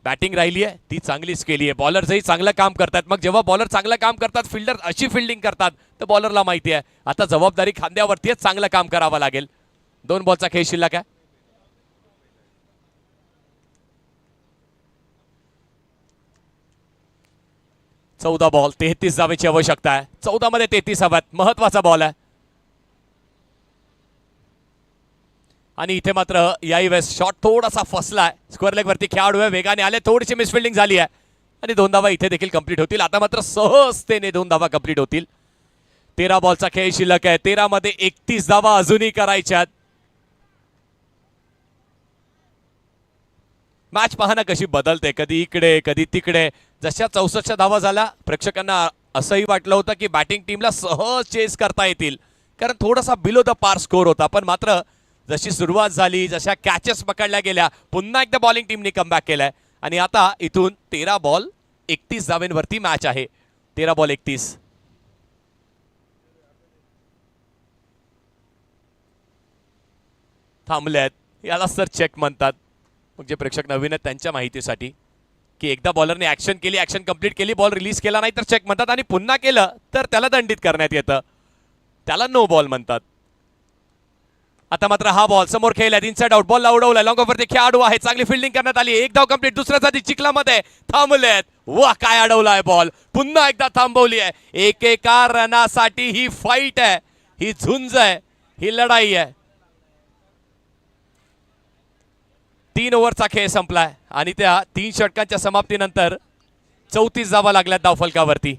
बॅटिंग राहिली आहे ती चांगलीच केली आहे. बॉलर्सही चांगलं काम करतात. मग जेव्हा बॉलर चांगलं काम करतात, फिल्डर अशी फिल्डिंग करतात, तर बॉलरला माहिती आहे आता जबाबदारी खांद्यावरतीच चांगलं काम करावं लागेल. 2 बॉलचा खेळ शिल्लक आहे. चौदा बॉल 33 धावेची आवश्यकता आहे. 14 मध्ये 33 हव्यात. महत्वाचा बॉल आहे. आणि इथे मात्र याही वेळेस शॉट थोडासा फसलाय. स्क्वेअर लेग वरती खेळाडू आहे, वेगाने आले, थोडीशी मिसफिल्डिंग झाली आहे आणि 2 धावा इथे देखील कंप्लीट होतील. आता मात्र सहजतेने 2 धावा कंप्लीट होतील. 13 बॉलचा खेळ शिल्लक आहे. 13 मध्ये 31 धावा अजूनही करायच्यात. मॅच पाहणं कशी बदलते, कधी इकडे कधी तिकडे. जशा 64 धावा झाल्या, प्रेक्षकांना असंही वाटलं होतं की बॅटिंग टीमला सहज चेस करता येतील, कारण थोडासा बिलो द पार स्कोर होता. पण मात्र जशी सुरुवात झाली, जशा कॅचेस पकडल्या गेल्या, पुन्हा एकदा बॉलिंग टीमने कमबॅक केलाय आणि आता इथून 13 बॉल 31 धावेंवरती मॅच आहे. 13 बॉल 31. थांबल्यात, याला सर चेक म्हणतात. मग जे प्रेक्षक नवीन आहेत त्यांच्या माहितीसाठी की एकदा बॉलरने ऍक्शन केली, ऍक्शन कंप्लीट केली, बॉल रिलीज केला नाही तर चेक म्हणतात आणि पुन्हा केलं तर त्याला दंडित करण्यात येतं, त्याला नो बॉल म्हणतात. आता मात्र हा बॉल समोर खेळलाय, इनसाइड आउट बॉल उडवलाय. लॉंग ऑफवरती खेळाडू आहे, चांगली फिल्डिंग करण्यात आली. एक धाव कंप्लीट. दुसऱ्या साधी चिखलामध्ये थांबलेत. वा काय अडवलाय बॉल, पुन्हा एकदा थांबवली आहे. एकेका रनासाठी ही फाईट आहे, ही झुंज आहे, ही लढाई आहे. 3 ओव्हरचा खेळ संपलाय आणि त्या 3 षटकांच्या समाप्तीनंतर 34 धावा लागल्यात धावफलकावरती.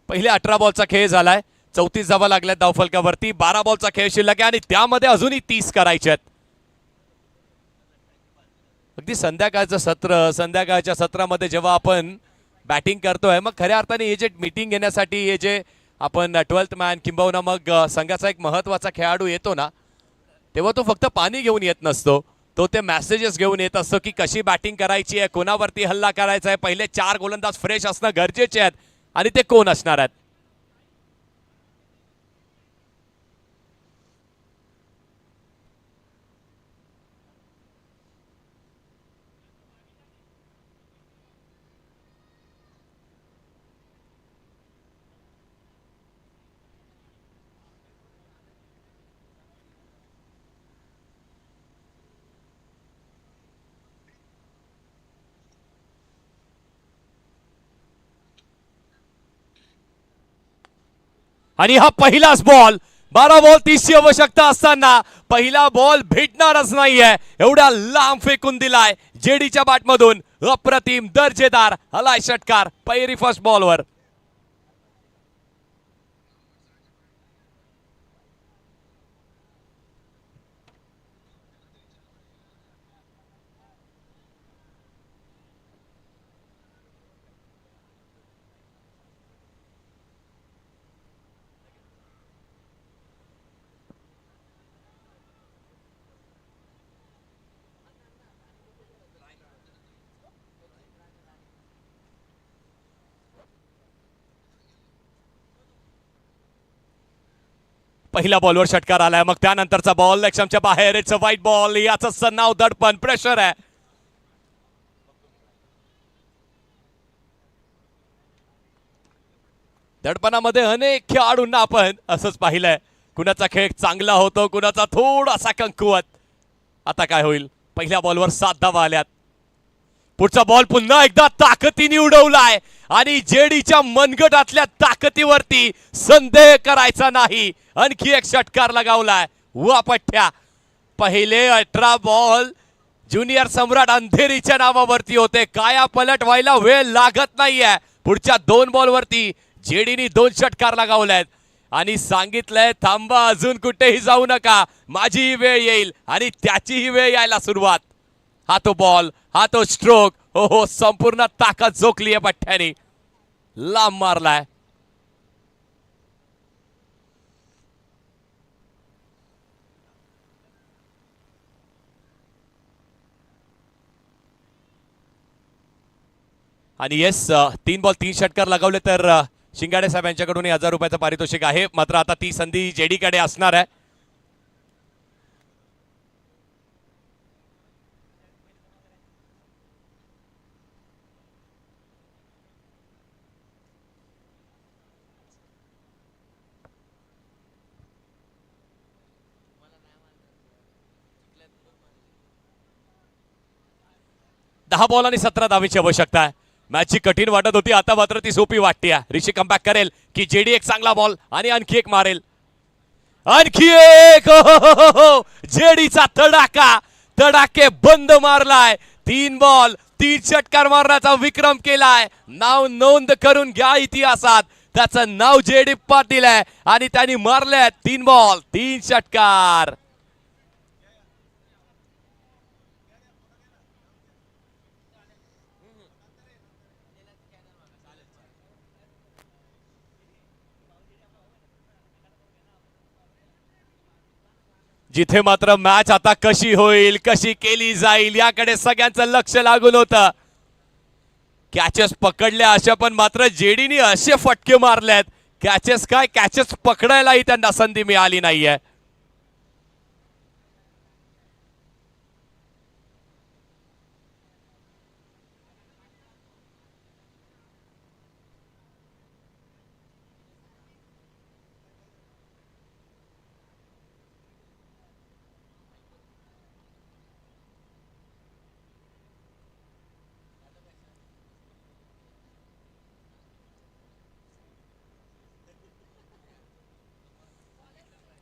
पहिले 18 बॉलचा खेळ झालाय. 34 धावा लागल्यात धावफलकावरती. 12 बॉलचा खेळ शिल्लक आहे आणि त्यामध्ये अजूनही 30 करायचे आहेत. अगदी संध्याकाळचं सत्र, संध्याकाळच्या सत्रामध्ये जेव्हा आपण बॅटिंग करतोय, मग खऱ्या अर्थाने हे जे मीटिंग घेण्यासाठी हे जे आपण 12th मॅन किंबहुना मग संघाचा एक महत्वाचा खेळाडू येतो ना, तेव्हा तो फक्त पाणी घेऊन येत नसतो, तो ते मेसेजेस घेऊन येत असतो की कशी बॅटिंग करायची आहे, कोणावरती हल्ला करायचा आहे, पहिले 4 गोलंदाज फ्रेश असणं गरजेचे आहेत आणि ते कोण असणार आहेत. आणि हा पहिलाच बॉल. 12 बॉल 30ची आवश्यकता असताना पहिला बॉल भेटणारच नाहीये, एवढा लांब फेकून दिलाय जेडीच्या बॅटमधून. अप्रतिम दर्जेदार हलाय षटकार पहिली फर्स्ट बॉलवर. पहिल्या बॉलवर षटकार आलाय, मग त्यानंतरचा बॉल लक्ष्याच्या बाहेर. इट्स अ वाईट बॉल. याचं नाव दडपण, प्रेशर आहे. दडपणामध्ये अनेक खेळाडूंना आपण असंच पाहिलंय, कुणाचा खेळ चांगला होतो, कुणाचा थोडासा कमकुवत. आता काय होईल. पहिल्या बॉलवर 7 धावा आल्यात. पुढचा बॉल पुन्हा एकदा ताकदीने उडवलाय आणि जेडीच्या मनगटातल्या ताकदीवरती संदेह करायचा नाही. आणखी एक षटकार लगावलाय. वा पठ्ठ्या. पहिले 18 बॉल ज्युनियर सम्राट अंधेरीच्या नावावरती होते. काया पलट व्हायला वेळ लागत नाहीये. पुढच्या 2 बॉलवरती जेडीनी 2 षटकार लगावलेत आणि सांगितलंय थांबा, अजून कुठेही जाऊ नका, माझीही वेळ येईल. आणि त्याचीही वेळ यायला सुरुवात. हा तो बॉल, हा तो स्ट्रोक. हो हो, संपूर्ण ताकद झोकली आहे पठ्ठ्याने, लांब मारलाय. आणि येस 3 बॉल 3 षटकार लगावले तर शिंगाडे साहेब यांच्याकडून 1000 रुपयाचं पारितोषिक आहे. मात्र आता ती संधी जेडी कडे असणार आहे. दहा बॉल आणि 17 धावेची आवश्यकता आहे. मॅचची कठीण वाटत होती, आता मात्र ती सोपी वाटते. ऋषी कमबॅक करेल की जेडी एक चांगला बॉल आणि आणखी एक मारेल. आणखी एक जेडीचा तडाका, तडाके बंद मारलाय. 3 बॉल 3 षटकार मारण्याचा विक्रम केलाय. नाव नोंद करून घ्या इतिहासात. त्याचं नाव जेडी पाटील आहे आणि त्यांनी मारले 3 बॉल 3 षटकार. जिथे मात्र मॅच आता कशी होईल, कशी केली जाईल याकडे सगळ्यांचं लक्ष लागून होतं. कॅचेस पकडल्या अशा, पण मात्र जेडीने असे फटके मारलेत. कॅचेस काय, कॅचेस पकडायलाही त्यांना संधी मिळाली नाहीये.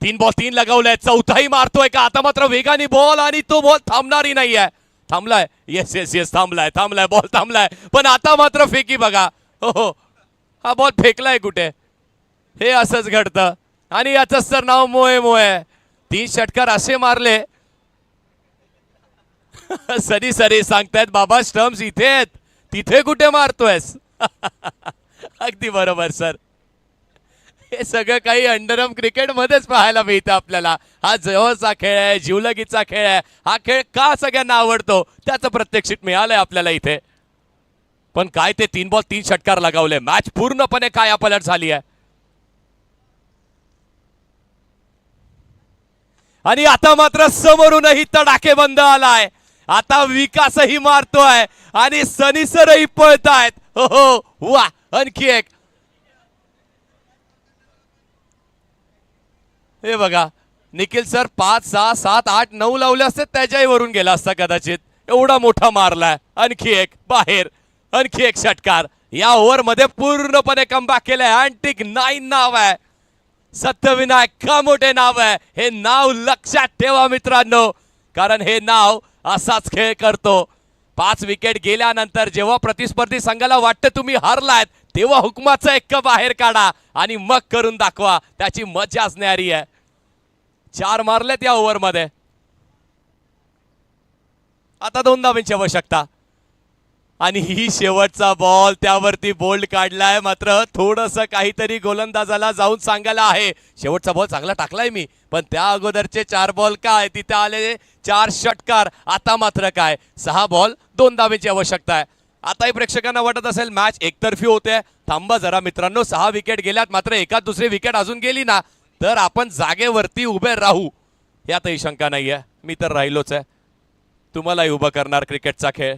तीन बॉल 3 लगावले, चौथाही मारतोय का? आता मात्र वेगाने बॉल आणि तो बॉल थांबणारी नाहीये. थांबलाय, येस येस येस, थांबलाय थांबलाय, बॉल थांबलाय. पण आता मात्र फेकी बघा. हो, हा बॉल फेकलाय कुठे? हे असंच घडतं आणि याचंच तर नाव मोये मोये. 3 षटकार असे मारले. सरी सरी सांगतायत बाबा, स्टम्प्स इथे आहेत, तिथे कुठे मारतोयस? अगदी बरोबर सर. हे सगळं काही अंडरआर्म क्रिकेट मध्येच पाहायला मिळतं आपल्याला. हा जवळचा खेळ आहे, जीवलगीचा खेळ आहे. हा खेळ का सगळ्यांना आवडतो त्याचं प्रत्यक्षित मिळालंय आपल्याला इथे. पण काय ते 3 बॉल 3 षटकार लगावले. मॅच पूर्णपणे कायापालट झाली आहे. आणि आता मात्र समोरूनही तडाखे बंद आलाय. आता विकासही मारतोय आणि सनीसरही पळतायत. हो हो, वा, आणखी एक. हे बघा, निखिल सर 5 6 7 8 9 लावले असते, त्याच्याही वरून गेला असता कदाचित. एवढा मोठा मारलाय. आणखी एक बाहेर, आणखी एक षटकार. या ओव्हर मध्ये पूर्णपणे कमबॅक केलंय. अँटिक 9 नाव आहे, सत्यविनायक कामोटे नाव आहे. हे नाव लक्षात ठेवा मित्रांनो, कारण हे नाव असाच खेळ करतो. 5 विकेट गेल्यानंतर जेव्हा प्रतिस्पर्धी संघाला वाटतं तुम्ही हारलायत, तेव्हा हुकमाचं एक्क बाहेर काढा आणि मग करून दाखवा. त्याची मजाच न्यारी आहे. 4 मारलेत या ओव्हर मध्ये. आता 2 धावांची आवश्यकता आणि ही शेवटचा बॉल, त्यावरती बोल्ड काढलाय. मात्र थोडस काहीतरी गोलंदाजाला जाऊन सांगायला आहे. शेवटचा बॉल चांगला टाकलाय मी, पण त्या अगोदरचे 4 बॉल काय, तिथे आले 4 षटकार. आता मात्र काय, 6 बॉल 2 धावांची आवश्यकता आहे. आताही प्रेक्षकांना वाटत असेल मॅच एकतर्फी होते. थांबा जरा मित्रांनो, 6 विकेट गेल्यात. मात्र एका दुसरी विकेट अजून गेली ना तर आपण जागेवरती उभे राहू यातही शंका नाहीये. मी तर राहिलोच आहे. तुम्हालाही उभं करणार क्रिकेटचा खेळ.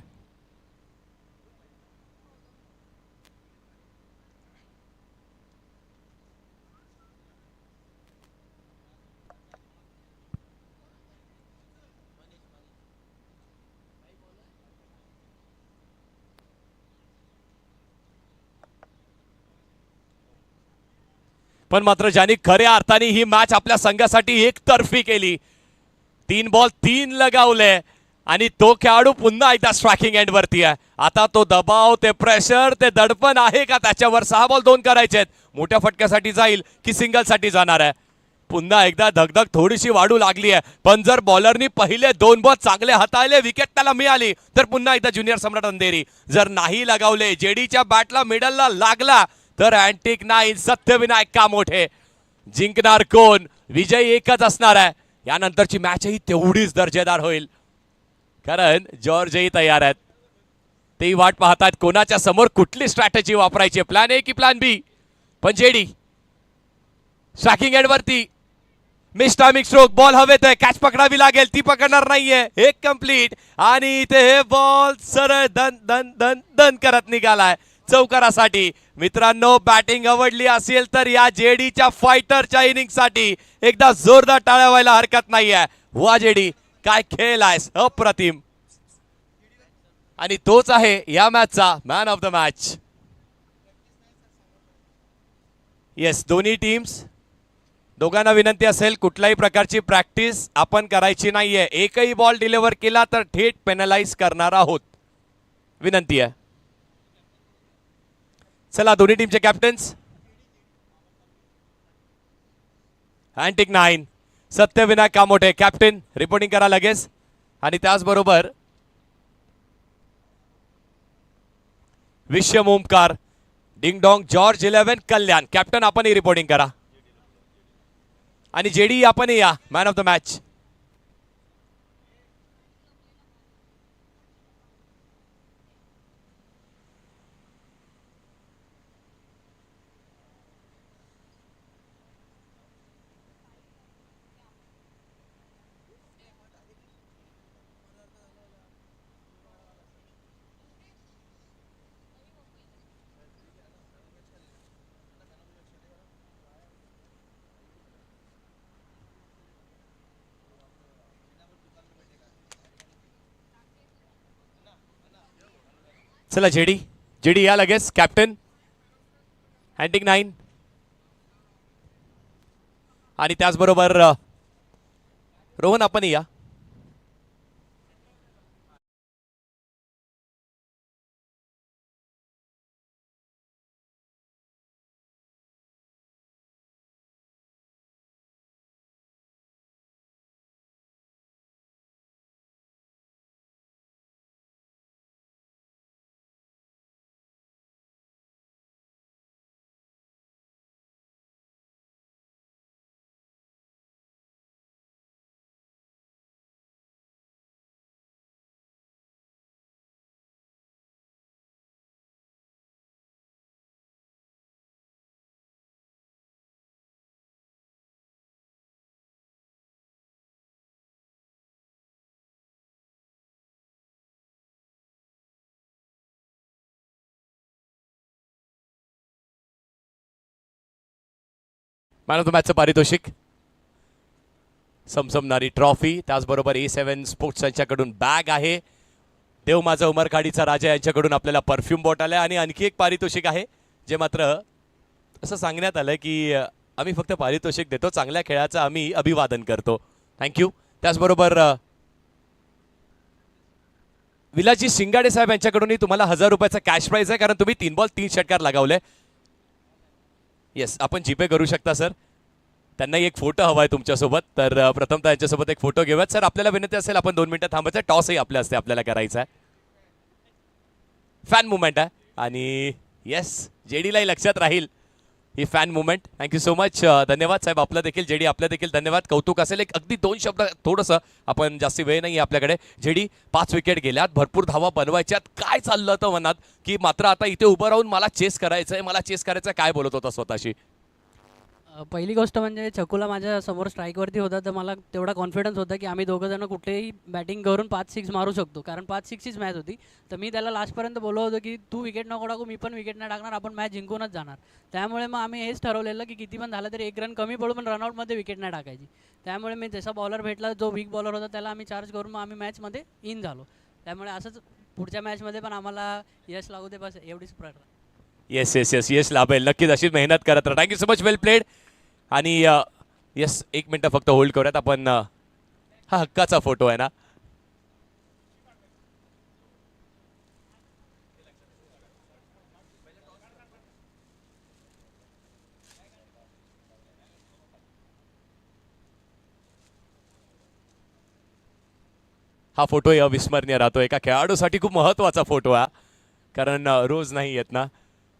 पण मात्र ज्यांनी खऱ्या अर्थाने ही मॅच आपल्या संघासाठी एकतर्फी केली, 3 बॉल 3 लगावले आणि तो खेळाडू पुन्हा एकदा स्ट्रायकिंग एंड वरती आहे. आता तो दबाव, ते प्रेशर, ते दडपण आहे का त्याच्यावर? 6 बॉल 2 करायचे आहेत. मोठ्या फटक्यासाठी जाईल की सिंगल साठी जाणार आहे? पुन्हा एकदा धगधग थोडीशी वाढू लागली आहे. पण जर बॉलरनी पहिले 2 बॉल चांगले हाताळले, विकेट त्याला मिळाली, तर पुन्हा एकदा ज्युनियर सम्राट अंधेरी. जर नाही लगावले, जेडीच्या बॅटला मिडलला लागला, तर अँटिक 9 सत्यविनायक कामोठे. जिंकणार कोण? विजय एकच असणार आहे. यानंतरची मॅचही तेवढीच दर्जेदार होईल, कारण जॉर्जही तयार आहेत. तेही वाट पाहतात कोणाच्या समोर कुठली स्ट्रॅटेजी वापरायची, प्लॅन ए की प्लॅन बी. पण जेडी स्ट्रायकिंग एंड वरती मिस टायमिंग स्ट्रोक, बॉल हवेत आहे, कॅच पकडावी लागेल, ती पकडणार नाहीये. एक कंप्लीट आणि इथे हे बॉल सरळ दन दन दन दन करत निघालाय चौकारासाठी. मित्रांनो, बॅटिंग आवडली असेल तर या जेडीच्या फायटरच्या इनिंग साठी एकदा जोरदार टाळ्या व्हायला हरकत नाहीये. वा जेडी, काय खेळ आहेस, अप्रतिम. आणि तोच आहे या मॅचचा man of the match. Yes, दोन्ही टीम्स, दोघांना विनंती असेल कुठल्याही प्रकारची प्रॅक्टिस आपण करायची नाहीये. एकही बॉल डिलिव्हर केला तर थेट पेनलाइज करणार आहोत, विनंती आहे. चला, दोन्ही टीमचे captains. Antique 9 Satyavinayak Kamothe captain, reporting करा लगेच. आणि त्याचबरोबर Vishwa Omkar dingdong George 11 Kalyan captain, आपणही रिपोर्टिंग करा. आणि जेडी आपण या मॅन ऑफ द मॅच. चला जेडी, जेडी या लगेच कॅप्टन. हँटिंग 9 आणि त्याचबरोबर रोहन आपण या. मॅन ऑफ द मॅचचं पारितोषिक, समसमणारी ट्रॉफी, त्याचबरोबर A7 स्पोर्ट्स यांच्याकडून बॅग आहे. देव माझा उमरखाडीचा राजा यांच्याकडून आपल्याला परफ्यूम बॉटल आहे. आणि आणखी एक पारितोषिक आहे जे मात्र असं सांगण्यात आलं की आम्ही फक्त पारितोषिक देतो, चांगल्या खेळाचं आम्ही अभिवादन करतो. थँक्यू. त्याचबरोबर विलाजी शिंगाडे साहेब यांच्याकडूनही तुम्हाला 1000 रुपयाचा कॅश प्राइज आहे, कारण तुम्ही 3 बॉल 3 षटकार लगावले. येस, आपण जीपे करू शकता सर. त्यांनाही एक फोटो हवा आहे तुमच्यासोबत, तर प्रथमतः यांच्यासोबत एक फोटो घेऊयात. सर, आपल्याला विनंती असेल आपण 2 मिनिटं थांबायचं. टॉसही आपल्या असते, आपल्याला करायचा आहे. फॅन मुवमेंट आहे आणि येस, जेडीलाही लक्षात राहील ही fan movement. Thank you so much. धन्यवाद साहेब, आपलं देखील जेडी, आपलं देखील धन्यवाद. कौतुक असेल. एक अगदी 2 शब्द, थोडंसं, आपण जास्ती वेळ नाही आपल्याकडे. जेडी 5 विकेट गेल्यात, भरपूर धावा बनवायच्यात. काय चाललं होतं मनात की मात्र आता इथे उभं राहून मला चेस करायचंय, मला चेस करायचं, काय बोलत होता स्वतःशी? पहिली गोष्ट म्हणजे चकुला माझ्या समोर स्ट्राईकवरती होता, तर मला तेवढा कॉन्फिडन्स होता की आम्ही दोघं जण कुठेही बॅटिंग करून 5-6 मारू शकतो, कारण 5-6ची मॅच होती. तर मी त्याला लास्टपर्यंत बोललो होतो की तू विकेट नको टाकू, मी पण विकेट नाही टाकणार, आपण मॅच जिंकूनच जाणार. त्यामुळे मग आम्ही हेच ठरवलेलं की किती पण झालं तरी 1 रन कमी पडू, पण रनआउटमध्ये विकेट नाही टाकायची. त्यामुळे मी जसा बॉलर भेटला, जो वीक बॉलर होता, त्याला आम्ही चार्ज करून मग आम्ही मॅचमध्ये इन झालो. त्यामुळे असंच पुढच्या मॅचमध्ये पण आम्हाला यश लागू दे, बस एवढीच प्रार्थना. येस येस येस, यश लाभेल नक्कीच, अशीच मेहनत करत राहा. थँक्यू सो मच, वेल प्लेड. आणि येस, 1 मिनटं फक्त होल्ड करूयात आपण. हा हक्काचा फोटो आहे ना? हा फोटोही अविस्मरणीय राहतो. एका खेळाडूसाठी खूप महत्त्वाचा फोटो आहे, कारण रोज नाही येत ना.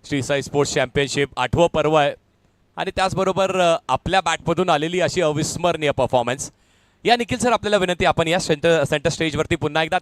श्री साई स्पोर्ट्स चॅम्पियनशिप 8वं पर्व आहे आणि त्याचबरोबर आपल्या बॅटमधून आलेली अशी अविस्मरणीय परफॉर्मन्स. या निखिल सर, आपल्याला विनंती, आपण या सेंटर स्टेजवरती पुन्हा एकदा